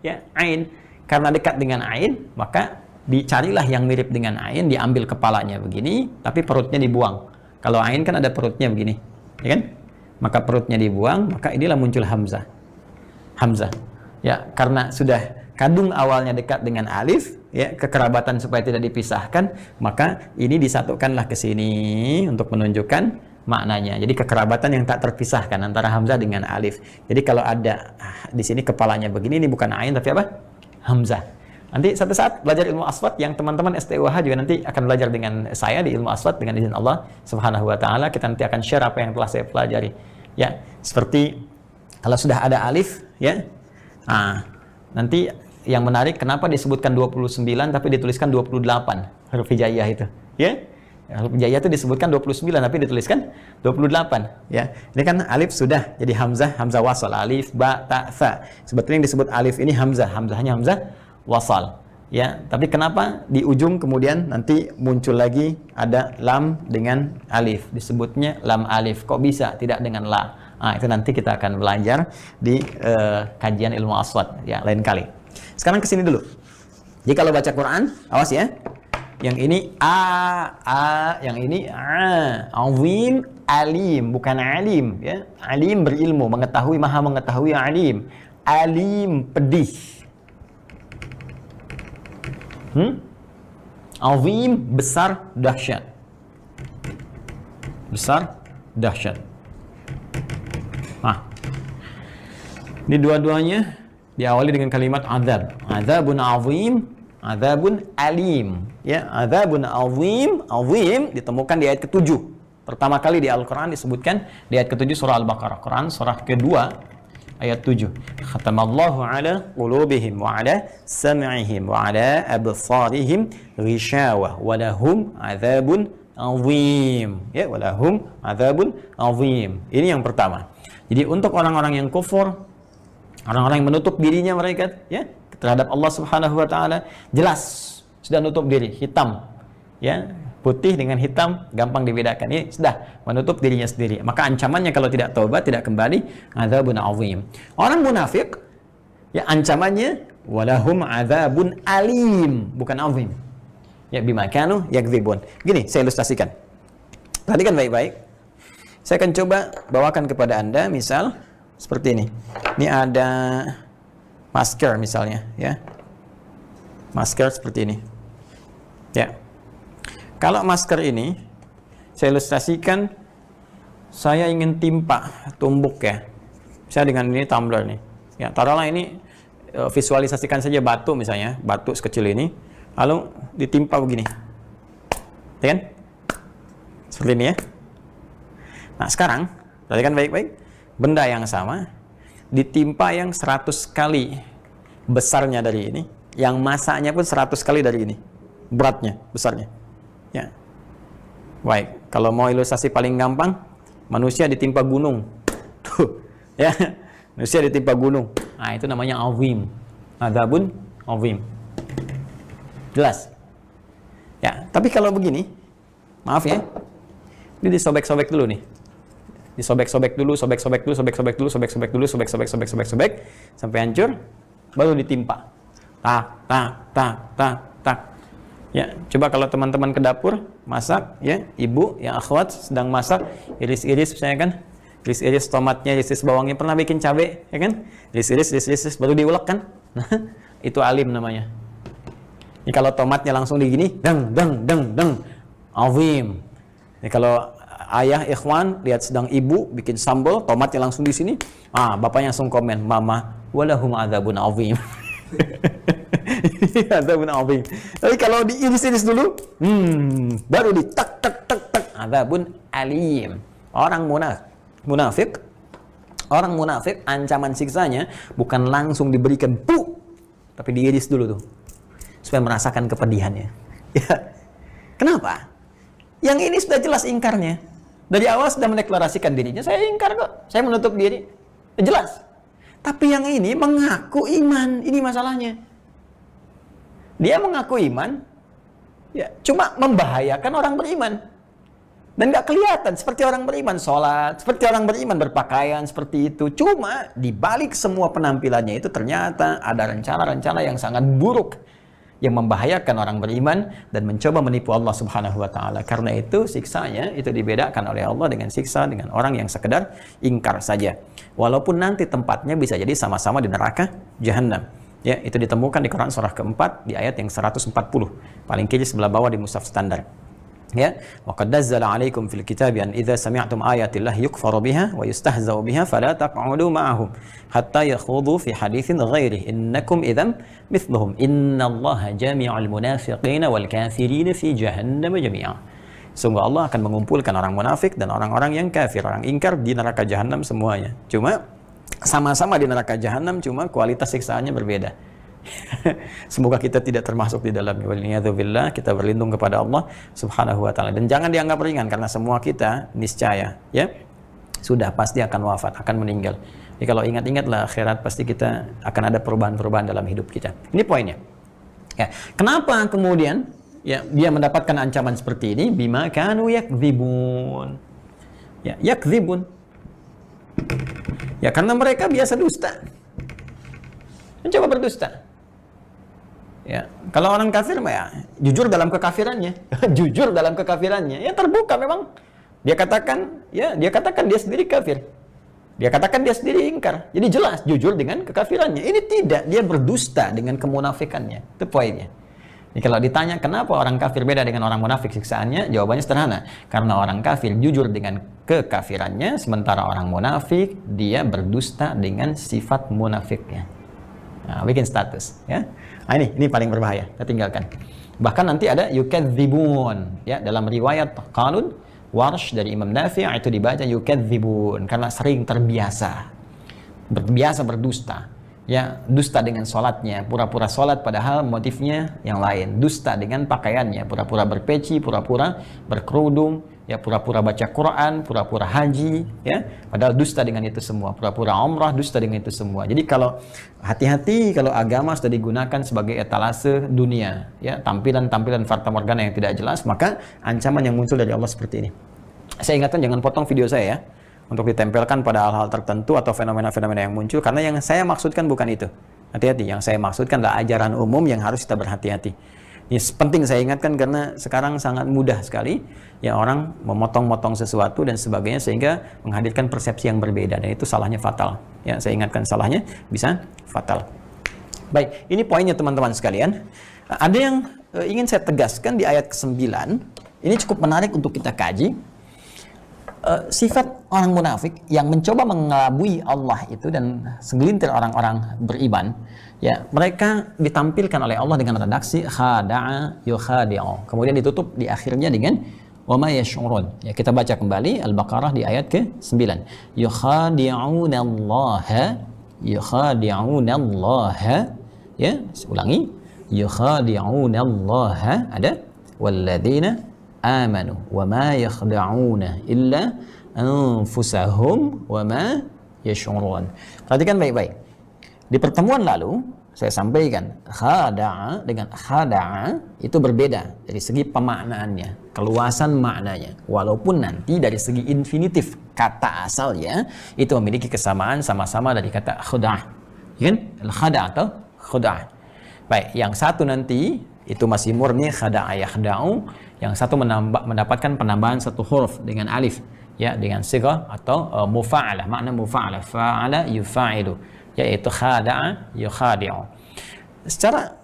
ya ain. Karena dekat dengan ain, maka dicarilah yang mirip dengan ain, diambil kepalanya begini, tapi perutnya dibuang. Kalau ain kan ada perutnya begini, ya kan? Maka perutnya dibuang, maka inilah muncul hamzah. Ya, karena sudah kandung awalnya dekat dengan alif, ya, kekerabatan supaya tidak dipisahkan, maka ini disatukanlah ke sini untuk menunjukkan maknanya. Jadi kekerabatan yang tak terpisahkan antara hamzah dengan alif. Jadi kalau ada di sini kepalanya begini, ini bukan ain tapi apa? Hamzah. Nanti satu saat belajar ilmu aswad yang teman-teman STUH juga nanti akan belajar dengan saya di ilmu aswad dengan izin Allah Subhanahu wa taala. Kita nanti akan share apa yang telah saya pelajari. Ya, seperti kalau sudah ada alif ya. Nah, nanti yang menarik kenapa disebutkan 29 tapi dituliskan 28 huruf hijaiyah itu, ya. Huruf hijaiyah itu disebutkan 29 tapi dituliskan 28 ya. Ini kan alif sudah jadi hamzah wasal, alif ba ta tha. Sebetulnya yang disebut alif ini hamzahnya hamzah wasal Ya, tapi kenapa di ujung kemudian nanti muncul lagi ada lam dengan alif, disebutnya lam alif. Kok bisa tidak dengan la? Nah, itu nanti kita akan belajar di kajian ilmu aswad ya lain kali. Sekarang ke sini dulu. Jadi kalau baca Quran, awas ya. Yang ini yang ini azim, alim, bukan alim ya. Alim berilmu, mengetahui, maha mengetahui, alim. Alim pedih. Azim, besar, dahsyat. Besar, dahsyat. Nah, ini dua-duanya diawali dengan kalimat azab. Azabun azim, azabun alim. Ya, azabun azim, azim ditemukan di ayat ke-7. Pertama kali di Al-Quran disebutkan di ayat ke-7 surah Al-Baqarah. Quran surah kedua ayat 7. Khatamallahu ala qulubihim wa ala sam'ihim wa ala absarihim ghishawah wa lahum adzabun azim. Ya, wa lahum adzabun azim. Ini yang pertama. Jadi untuk orang-orang yang kufur, orang-orang yang menutup dirinya mereka ya terhadap Allah Subhanahu wa taala, jelas sudah nutup diri, hitam. Ya, putih dengan hitam gampang dibedakan. Ini sudah menutup dirinya sendiri. Maka ancamannya kalau tidak taubat, tidak kembali, adzabun azim. Orang munafik ya ancamannya walahum adzabun alim, bukan azim. Ya bima kanu yakdzibun. Gini, saya ilustrasikan. Perhatikan baik-baik. Saya akan coba bawakan kepada Anda misal seperti ini. Ini ada masker misalnya ya. Masker seperti ini. Ya. Kalau masker ini saya ilustrasikan, saya ingin timpa tumbuk ya. Saya dengan ini tumbler nih. Ya, taruhlah ini visualisasikan saja batu misalnya, batu sekecil ini, lalu ditimpa begini. Ya kan? Seperti ini ya. Nah, sekarang perhatikan baik-baik. Benda yang sama ditimpa yang 100 kali besarnya dari ini, yang masanya pun 100 kali dari ini. Beratnya, besarnya. Ya. Baik, kalau mau ilustrasi paling gampang, manusia ditimpa gunung. Tuh, ya. Manusia ditimpa gunung. Nah, itu namanya azim. Adzabun azim. Jelas? Ya, tapi kalau begini, maaf ya. Ini disobek-sobek dulu nih. Disobek-sobek dulu, sobek-sobek dulu, sobek-sobek dulu, sobek-sobek dulu, sobek-sobek sampai hancur, baru ditimpa. Tak, tak, tak, tak, tak. Ya, coba kalau teman-teman ke dapur masak, ya, ibu yang akhwat sedang masak, iris-iris misalnya kan, iris-iris tomatnya, iris-iris bawangnya, pernah bikin cabai, ya kan? Iris-iris, baru diulek kan? Nah, itu alim namanya. Ini kalau tomatnya langsung digini, deng, azim. Ini kalau ayah ikhwan lihat sedang ibu bikin sambal, tomatnya langsung di sini, bapaknya langsung komen, mama, walahum adzabun azim. Adzabun azim. Tapi kalau diiris-iris dulu, baru di tak, adzabun alim. Orang munafik, ancaman siksanya bukan langsung diberikan tapi diiris dulu tuh, supaya merasakan kepedihannya. Ya. Kenapa? Yang ini sudah jelas ingkarnya. Dari awal sudah mendeklarasikan dirinya, saya ingkar kok, saya menutup diri. Jelas. Tapi yang ini mengaku iman, ini masalahnya. Dia mengaku iman, ya cuma membahayakan orang beriman. Dan nggak kelihatan seperti orang beriman sholat, seperti orang beriman berpakaian seperti itu. Cuma di balik semua penampilannya itu ternyata ada rencana-rencana yang sangat buruk yang membahayakan orang beriman dan mencoba menipu Allah Subhanahu wa taala. Karena itu siksanya itu dibedakan oleh Allah dengan siksa dengan orang yang sekedar ingkar saja. Walaupun nanti tempatnya bisa jadi sama-sama di neraka Jahannam. Ya, itu ditemukan di Quran surah keempat di ayat yang 140. Paling kiri sebelah bawah di mushaf standar. Ya, wa qad nazzala 'alaikum fil kitabi an idza sami'tum ayatillahi yukfaru biha wa yustahza'u biha fala taq'udu ma'ahum hatta yakhudhu fi haditsin ghairihi innakum idzan mithluhum innallaha jami'ul munafiqina wal kafirina fi jahannam jami'a. Sungguh Allah akan mengumpulkan orang munafik dan orang-orang yang kafir, orang ingkar di neraka Jahannam semuanya. Cuma sama-sama di neraka Jahannam, cuma kualitas siksaannya berbeda. Semoga kita tidak termasuk di dalamnya. Waliyadzubillah, kita berlindung kepada Allah Subhanahu wa taala. Dan jangan dianggap ringan karena semua kita niscaya ya sudah pasti akan wafat, akan meninggal. Jadi kalau ingat-ingatlah akhirat, pasti kita akan ada perubahan-perubahan dalam hidup kita. Ini poinnya. Ya, kenapa kemudian ya dia mendapatkan ancaman seperti ini? Bima kanu yakdzibun. Ya, yakdzibun. Ya, karena mereka biasa dusta. Mencoba berdusta. Ya, kalau orang kafir ya jujur dalam kekafirannya. Jujur dalam kekafirannya. Ya terbuka memang. Dia katakan dia sendiri kafir. Dia katakan dia sendiri ingkar. Jadi jelas jujur dengan kekafirannya. Ini tidak, dia berdusta dengan kemunafikannya. Itu poinnya. Jadi kalau ditanya kenapa orang kafir beda dengan orang munafik siksaannya, jawabannya sederhana. Karena orang kafir jujur dengan kekafirannya, sementara orang munafik dia berdusta dengan sifat munafiknya. Nah, bikin status, ya. Nah, ini paling berbahaya. Kita tinggalkan. Bahkan nanti ada yukadzibun, ya, dalam riwayat Qalun Warsh dari Imam Nafi' itu dibaca yukadzibun karena sering terbiasa berdusta. Ya, dusta dengan sholatnya, pura-pura sholat padahal motifnya yang lain. Dusta dengan pakaiannya, pura-pura berpeci, pura-pura berkerudung, ya, pura-pura baca Quran, pura-pura haji, ya, padahal dusta dengan itu semua. Pura-pura umrah, dusta dengan itu semua. Jadi kalau hati-hati kalau agama sudah digunakan sebagai etalase dunia, ya, tampilan-tampilan fatamorgana yang tidak jelas, maka ancaman yang muncul dari Allah seperti ini. Saya ingatkan jangan potong video saya ya, untuk ditempelkan pada hal-hal tertentu atau fenomena-fenomena yang muncul, karena yang saya maksudkan bukan itu. Hati-hati, yang saya maksudkan adalah ajaran umum yang harus kita berhati-hati. Ini penting saya ingatkan karena sekarang sangat mudah sekali ya orang memotong-motong sesuatu dan sebagainya sehingga menghadirkan persepsi yang berbeda, dan itu salahnya fatal. Ya, saya ingatkan salahnya bisa fatal. Baik, ini poinnya teman-teman sekalian. Ada yang ingin saya tegaskan di ayat ke-9. Ini cukup menarik untuk kita kaji. Sifat orang munafik yang mencoba mengelabui Allah itu dan segelintir orang-orang beriman, ya, mereka ditampilkan oleh Allah dengan redaksi khada'a yukhadi'u, kemudian ditutup di akhirnya dengan wa ma yash'urun. Ya, kita baca kembali Al-Baqarah di ayat ke-9. Yukhadi'unallaha, ya, ulangi, yukhadi'unallaha, ada walladzina amanu wa ma yakhda'una illa anfusahum wa ma yash'urun. Perhatikan baik-baik. Di pertemuan lalu saya sampaikan khada'a dengan khada'a itu berbeda dari segi pemaknaannya, keluasan maknanya. Walaupun nanti dari segi infinitif kata asalnya itu memiliki kesamaan sama-sama dari kata khuda'ah. Ya kan? Al-khada'a atau khuda'ah. Baik, yang satu nanti itu masih murni khada'a yakhda'u, yang satu mendapatkan penambahan satu huruf dengan alif, ya, dengan sighah atau mufa'alah, makna mufa'alah, fa'ala yufa'ilu, yaitu khada'a yukhadi'u. Secara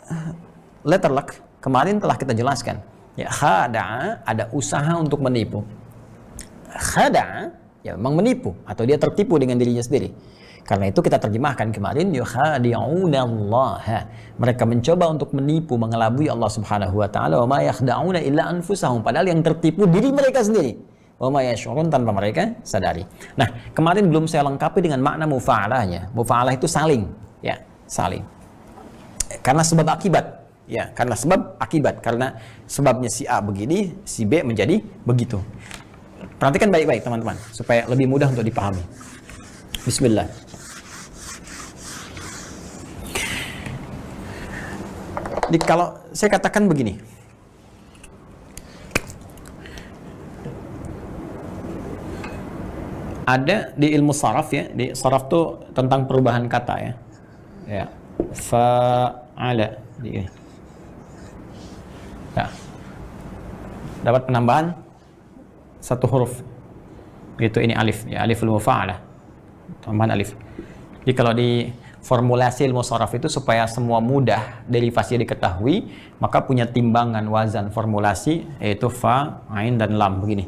letter luck kemarin telah kita jelaskan, ya, khada'a ada usaha untuk menipu. Khada'a ya memang menipu atau dia tertipu dengan dirinya sendiri. Karena itu kita terjemahkan kemarin yukhadi'unallaha. Mereka mencoba untuk menipu, mengelabui Allah Subhanahu wa taala, wa ma yakhda'una illa anfusahum, padahal yang tertipu diri mereka sendiri. Wa ma yash'urun, tanpa mereka sadari. Nah, kemarin belum saya lengkapi dengan makna mufa'alahnya. Mufa'alah itu saling, ya, saling. Karena sebab akibat, ya, karena sebab akibat, karena sebabnya si A begini, si B menjadi begitu. Perhatikan baik-baik teman-teman supaya lebih mudah untuk dipahami. Bismillah. Kalau saya katakan begini, ada di ilmu saraf, ya, di saraf itu tentang perubahan kata, ya, ya, fa'ala, ya, dapat penambahan satu huruf, gitu, ini alif, ya, aliful mufa'alah, tambahan alif. Jadi kalau di formulasi ilmu saraf itu supaya semua mudah derivasinya diketahui, maka punya timbangan wazan formulasi yaitu fa, ain dan lam begini.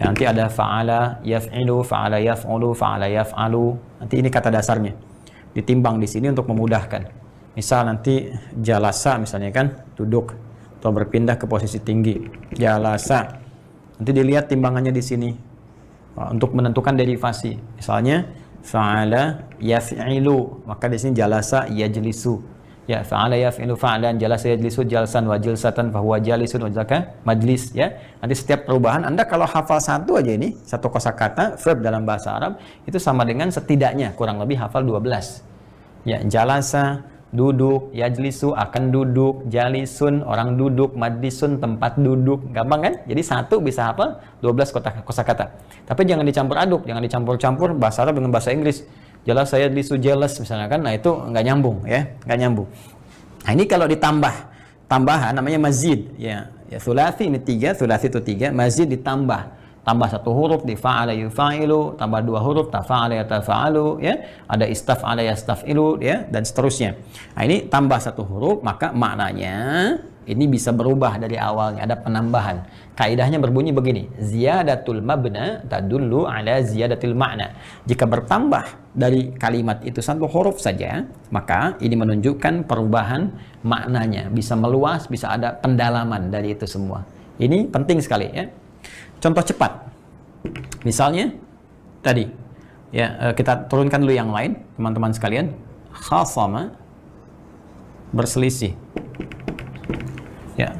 Ya, nanti ada fa'ala yaf'ilu, fa'ala yaf'ulu, fa'ala yaf'alu. Nanti ini kata dasarnya. Ditimbang di sini untuk memudahkan. Misal nanti jalasa misalnya kan, duduk atau berpindah ke posisi tinggi. Jalasa. Nanti dilihat timbangannya di sini untuk menentukan derivasi. Misalnya fa'ala yaf'ilu, maka di sini jalasa yajlisu, ya, fa'ala yaf'ilu fa'lan, jalasa yajlisu jalsan wa jilsatan fa huwa jalisun wa zaka majlis, ya. Nanti setiap perubahan Anda kalau hafal satu aja, ini satu kosakata verb dalam bahasa Arab itu sama dengan setidaknya kurang lebih hafal 12, ya, jalasa duduk, yajlisu akan duduk, jalisun orang duduk, majlisun tempat duduk. Gampang kan? Jadi satu bisa apa? 12 kosakata. Tapi jangan dicampur aduk, jangan dicampur-campur bahasa Arab dengan bahasa Inggris. Jelas saya jalisu jelas misalnya kan. Nah, itu nggak nyambung ya, nggak nyambung. Nah, ini kalau ditambah tambahan namanya mazid ya. Ya thulathi ini 3, thulathi itu 3, mazid ditambah. Tambah 1 huruf di fa'ala yufa'ilu, tambah 2 huruf tafa'ala yatafa'alu ya, ada istaf'ala yastaf'ilu ya, dan seterusnya. Nah, ini tambah 1 huruf, maka maknanya ini bisa berubah dari awalnya, ada penambahan. Kaidahnya berbunyi begini, ziyadatul mabna tadullu ala ziyadatil makna. Jika bertambah dari kalimat itu 1 huruf saja, maka ini menunjukkan perubahan maknanya, bisa meluas, bisa ada pendalaman dari itu semua. Ini penting sekali ya. Contoh cepat, misalnya tadi, ya kita turunkan dulu yang lain, teman-teman sekalian. Khasama, berselisih, ya.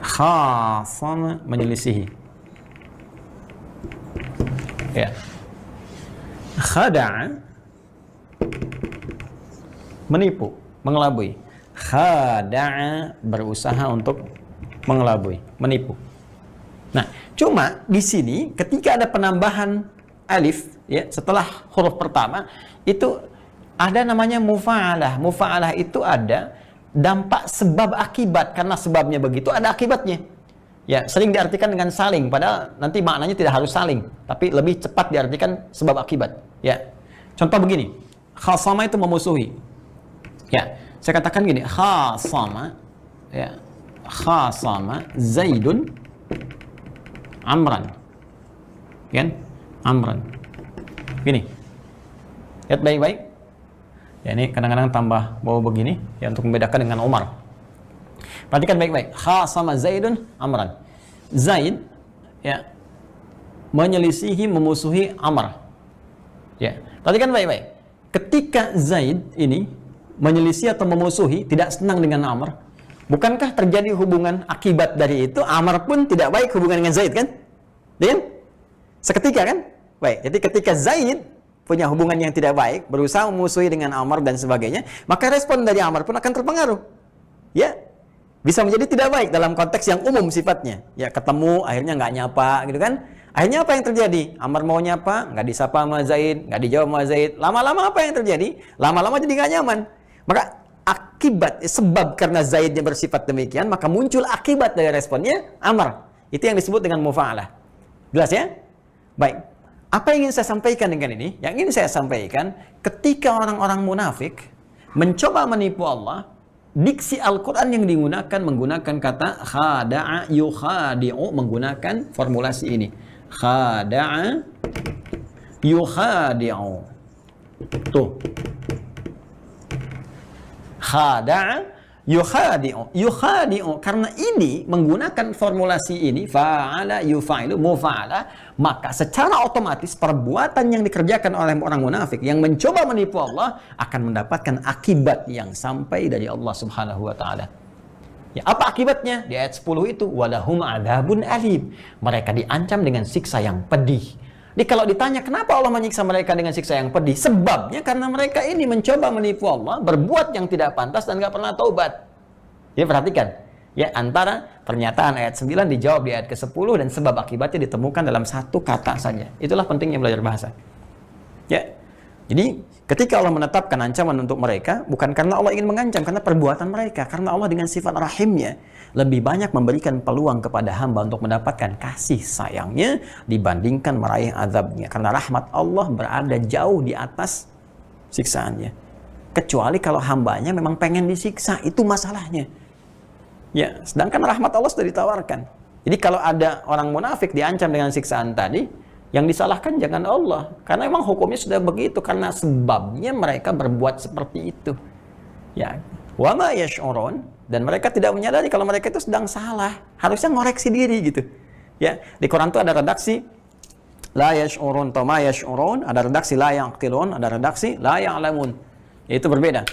Khasama, menyelisihi, ya. Khada'a, menipu, mengelabui. Khada'a, berusaha untuk mengelabui, menipu. Nah, cuma di sini ketika ada penambahan alif ya setelah huruf pertama itu ada namanya mufa'alah. Mufa'alah itu ada dampak sebab akibat, karena sebabnya begitu ada akibatnya. Ya, sering diartikan dengan saling, padahal nanti maknanya tidak harus saling, tapi lebih cepat diartikan sebab akibat. Ya. Contoh begini, khasama itu memusuhi. Ya, saya katakan gini, khasama ya. Khasama Zaidun Amran, kan? Amran. Gini, lihat baik-baik. Ya, ini kadang-kadang tambah bawah begini, ya untuk membedakan dengan Umar. Perhatikan baik-baik. Khasama Zaidun Amran. Zaid, ya, menyelisihi, memusuhi Amr. Ya, perhatikan baik-baik. Ketika Zaid ini menyelisih atau memusuhi, tidak senang dengan Amr, bukankah terjadi hubungan akibat dari itu? Amr pun tidak baik hubungan dengan Zaid, kan? Dan seketika, kan? Baik, jadi ketika Zaid punya hubungan yang tidak baik, berusaha memusuhi dengan Amr dan sebagainya, maka respon dari Amr pun akan terpengaruh. Ya, bisa menjadi tidak baik dalam konteks yang umum sifatnya. Ya, ketemu, akhirnya nggak nyapa, gitu kan? Akhirnya apa yang terjadi? Amr mau nyapa, nggak disapa sama Zaid, nggak dijawab sama Zaid. Lama-lama apa yang terjadi? Lama-lama jadi nggak nyaman. Maka akibat, sebab karena Zaidnya bersifat demikian, maka muncul akibat dari responnya Amr. Itu yang disebut dengan mufa'alah. Jelas ya? Baik. Apa yang ingin saya sampaikan dengan ini? Yang ingin saya sampaikan, ketika orang-orang munafik mencoba menipu Allah, diksi Al-Quran yang digunakan menggunakan kata khada'a yukhadi'u, menggunakan formulasi ini. Khada'a yukhadi'u. Tuh. Khada'a yukhadi'u. Yukhadi'u, karena ini menggunakan formulasi ini, fa'ala yufa'ilu mufa'ala, maka secara otomatis perbuatan yang dikerjakan oleh orang munafik yang mencoba menipu Allah akan mendapatkan akibat yang sampai dari Allah Subhanahu wa taala. Ya, apa akibatnya? Di ayat 10 itu, walahum adzabun alim. Mereka diancam dengan siksa yang pedih. Jadi kalau ditanya kenapa Allah menyiksa mereka dengan siksa yang pedih, sebabnya karena mereka ini mencoba menipu Allah, berbuat yang tidak pantas dan nggak pernah taubat. Ya, perhatikan. Ya, antara pernyataan ayat 9 dijawab di ayat ke-10 dan sebab akibatnya ditemukan dalam satu kata saja. Itulah pentingnya belajar bahasa. Ya. Jadi, ketika Allah menetapkan ancaman untuk mereka, bukan karena Allah ingin mengancam, karena perbuatan mereka. Karena Allah dengan sifat rahimnya lebih banyak memberikan peluang kepada hamba untuk mendapatkan kasih sayangnya dibandingkan meraih azabnya. Karena rahmat Allah berada jauh di atas siksaannya. Kecuali kalau hambanya memang pengen disiksa, itu masalahnya. Ya, sedangkan rahmat Allah sudah ditawarkan. Jadi kalau ada orang munafik diancam dengan siksaan tadi, yang disalahkan jangan Allah, karena memang hukumnya sudah begitu, karena sebabnya mereka berbuat seperti itu. Ya, wa ma yash'urun, dan mereka tidak menyadari kalau mereka itu sedang salah, harusnya ngoreksi diri gitu. Ya, di Quran itu ada redaksi la yash'urun atau ma yash'urun, ada redaksi la yaqilun, ada redaksi la ya'lamun. Itu berbeda.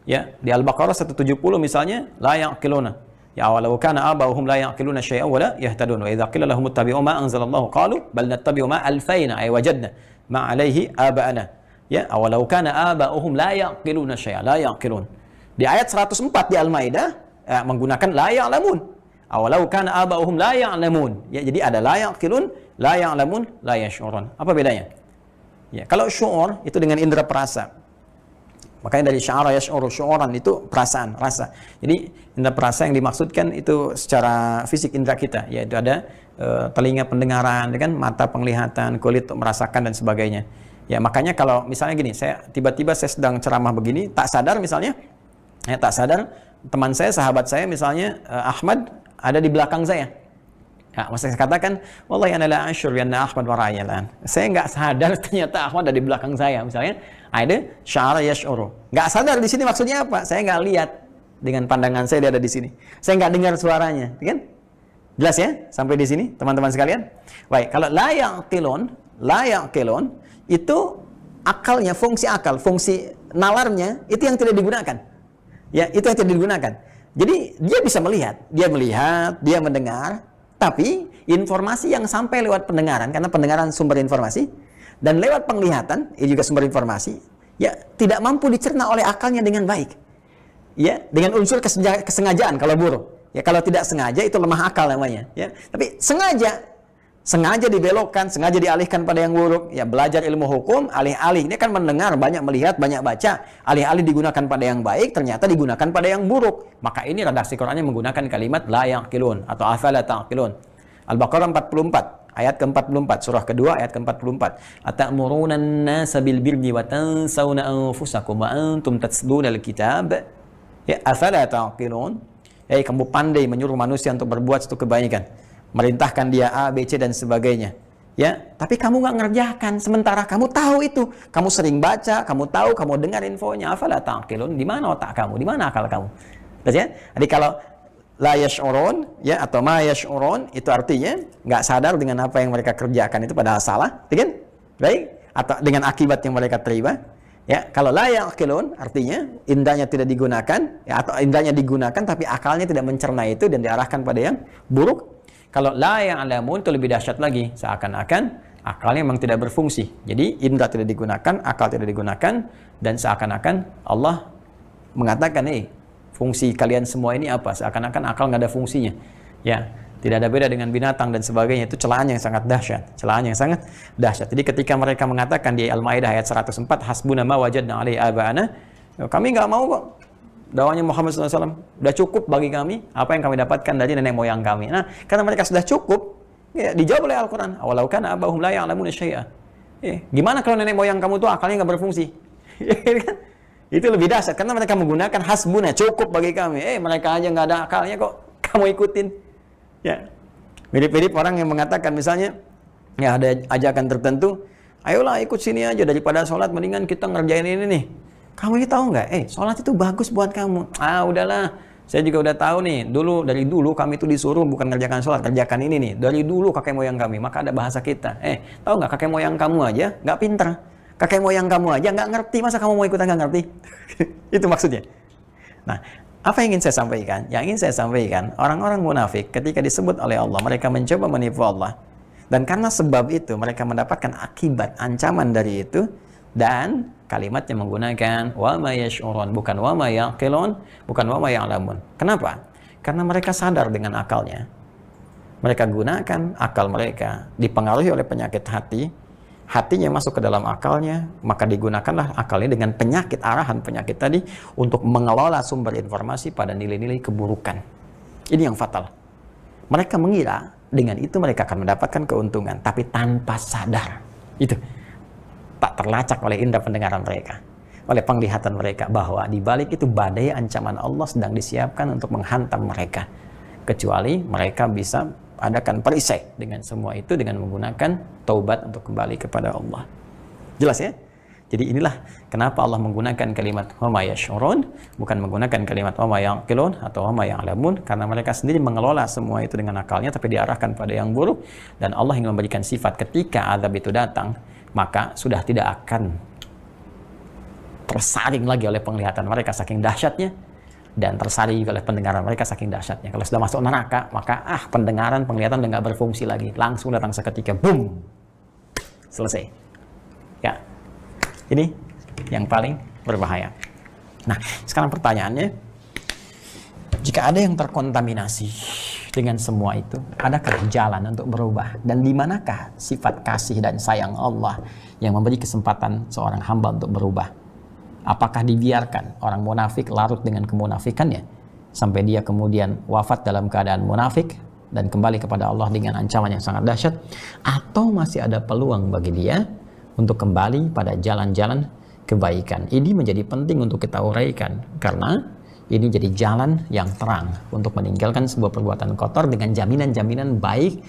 Ya, di Al-Baqarah 170 misalnya la yaqiluna. Ya walau kana abahum la yaqiluna syai'an wa la yahtadun wa idza qila lahum ittabi'u ma anzalallahu qalu bal nattabi'u ma alfayna ay wajadna ma alayhi aba'ana. Ya, walau kana abahum la yaqiluna syai'an, la yaqilun. Di ayat 104 di Al-Maidah menggunakan la ya'lamun. Awalau kana aba'uhum la ya'lamun. Ya, jadi ada la ya'qilun, la ya'lamun, la yash'urun. Apa bedanya? Ya, kalau syu'ur itu dengan indera perasa. Makanya dari sya'ara yash'uru, syu'uran itu perasaan, rasa. Jadi indera perasa yang dimaksudkan itu secara fisik indera kita, yaitu ada telinga pendengaran, kan, mata penglihatan, kulit untuk merasakan dan sebagainya. Ya, makanya kalau misalnya gini, saya tiba-tiba saya sedang ceramah begini, tak sadar misalnya, tak sadar teman saya, sahabat saya misalnya Ahmad ada di belakang saya. Ya, maksud saya katakan, wallahi ana la asyur bi anna Ahmad wara'aya al'an. Saya nggak sadar ternyata Ahmad ada di belakang saya. Misalnya, ada sya'ara yash'uru. Nggak sadar di sini maksudnya apa? Saya nggak lihat dengan pandangan saya dia ada di sini. Saya nggak dengar suaranya, kan? Jelas ya sampai di sini, teman-teman sekalian? Baik, kalau la ya'qilun itu akalnya, fungsi akal, fungsi nalarnya itu yang tidak digunakan. Ya, itu yang tidak digunakan. Jadi dia bisa melihat, dia mendengar. Tapi informasi yang sampai lewat pendengaran, karena pendengaran sumber informasi, dan lewat penglihatan, ini juga sumber informasi, ya tidak mampu dicerna oleh akalnya dengan baik. Ya, dengan unsur kesengajaan kalau buruk. Ya, kalau tidak sengaja itu lemah akal namanya. Ya, tapi sengaja dibelokkan, sengaja dialihkan pada yang buruk. Ya, belajar ilmu hukum, alih-alih ini kan mendengar, banyak melihat, banyak baca, alih-alih digunakan pada yang baik, ternyata digunakan pada yang buruk. Maka ini redaksi Qur'annya menggunakan kalimat la ya'qilun atau afala ta'qilun. Al-Baqarah 44 ayat ke-44, surah kedua ayat ke-44. Atamuruna an-nasa bil birri wa tansawna anfusakum wa antum tatluna al-kitab. Ya, afala ta'qilun. Kamu pandai menyuruh manusia untuk berbuat suatu kebaikan, merintahkan dia A, B, C dan sebagainya. Ya, tapi kamu nggak ngerjakan. Sementara kamu tahu itu, kamu sering baca, kamu tahu, kamu dengar infonya. Afala ta'qilun. Di mana otak kamu? Di mana akal kamu? Terus ya? Jadi kalau la yash'urun, ya, atau ma yash'urun, itu artinya nggak sadar dengan apa yang mereka kerjakan itu padahal salah, kan? Baik? Atau dengan akibat yang mereka terima. Ya, kalau la ya'qilun artinya indahnya tidak digunakan, ya, atau indahnya digunakan tapi akalnya tidak mencerna itu dan diarahkan pada yang buruk. Kalau la ya'lamun itu lebih dahsyat lagi, seakan-akan akalnya memang tidak berfungsi. Jadi indra tidak digunakan, akal tidak digunakan, dan seakan-akan Allah mengatakan, fungsi kalian semua ini apa? Seakan-akan akal nggak ada fungsinya. Ya, tidak ada beda dengan binatang dan sebagainya. Itu celaan yang sangat dahsyat. Celaan yang sangat dahsyat. Jadi ketika mereka mengatakan di Al-Maidah ayat 104, hasbuna ma wajadna alaihi aba'ana, kami nggak mau kok. Dakwahnya Muhammad SAW sudah cukup bagi kami apa yang kami dapatkan dari nenek moyang kami. Nah, karena mereka sudah cukup, ya, dijawab oleh Al-Quran. Awalau kana abahum la ya'lamuna syai'a. Gimana kalau nenek moyang kamu tuh akalnya nggak berfungsi? Itu lebih dahsyat karena mereka menggunakan hasbuna, cukup bagi kami. Mereka aja nggak ada akalnya kok kamu ikutin. Ya, mirip-mirip orang yang mengatakan misalnya, ya ada ajakan tertentu, ayolah ikut sini aja daripada sholat, mendingan kita ngerjain ini nih. Kamu ini tahu nggak? Sholat itu bagus buat kamu. Udahlah, saya juga udah tahu nih. Dari dulu kami itu disuruh bukan ngerjakan sholat, kerjakan ini nih. Dari dulu kakek moyang kami, maka ada bahasa kita. Tahu nggak, kakek moyang kamu aja nggak pintar. Kakek moyang kamu aja nggak ngerti, masa kamu mau ikutan nggak ngerti? Itu maksudnya. Nah, apa yang ingin saya sampaikan? Yang ingin saya sampaikan, orang-orang munafik ketika disebut oleh Allah, mereka mencoba menipu Allah. Dan karena sebab itu, mereka mendapatkan akibat, ancaman dari itu. Dan kalimatnya menggunakan wa ma yash'urun, bukan wa ma yaqilun, bukan wa ma ya'lamun. Kenapa? Karena mereka sadar dengan akalnya. Mereka gunakan akal mereka, dipengaruhi oleh penyakit hati. Hatinya masuk ke dalam akalnya, maka digunakanlah akalnya dengan penyakit, arahan penyakit tadi untuk mengelola sumber informasi pada nilai-nilai keburukan. Ini yang fatal. Mereka mengira dengan itu mereka akan mendapatkan keuntungan, tapi tanpa sadar. Itu tak terlacak oleh indera pendengaran mereka, oleh penglihatan mereka, bahwa di balik itu badai ancaman Allah sedang disiapkan untuk menghantam mereka. Kecuali mereka bisa adakan perisai dengan semua itu dengan menggunakan taubat untuk kembali kepada Allah. Jelas ya? Jadi inilah kenapa Allah menggunakan kalimat wa ma yash'urun, bukan menggunakan kalimat wa ma yaqilun atau wa ma ya'lamun, karena mereka sendiri mengelola semua itu dengan akalnya tapi diarahkan pada yang buruk. Dan Allah ingin memberikan sifat ketika azab itu datang, maka sudah tidak akan tersaring lagi oleh penglihatan mereka saking dahsyatnya, dan tersaring oleh pendengaran mereka saking dahsyatnya. Kalau sudah masuk neraka, maka pendengaran, penglihatan udah nggak berfungsi lagi. Langsung datang seketika, boom, selesai. Ya, ini yang paling berbahaya. Nah, sekarang pertanyaannya, jika ada yang terkontaminasi dengan semua itu, adakah jalan untuk berubah? Dan di manakah sifat kasih dan sayang Allah yang memberi kesempatan seorang hamba untuk berubah? Apakah dibiarkan orang munafik larut dengan kemunafikannya sampai dia kemudian wafat dalam keadaan munafik dan kembali kepada Allah dengan ancaman yang sangat dahsyat? Atau masih ada peluang bagi dia untuk kembali pada jalan-jalan kebaikan? Ini menjadi penting untuk kita uraikan, karena ini jadi jalan yang terang untuk meninggalkan sebuah perbuatan kotor dengan jaminan-jaminan baik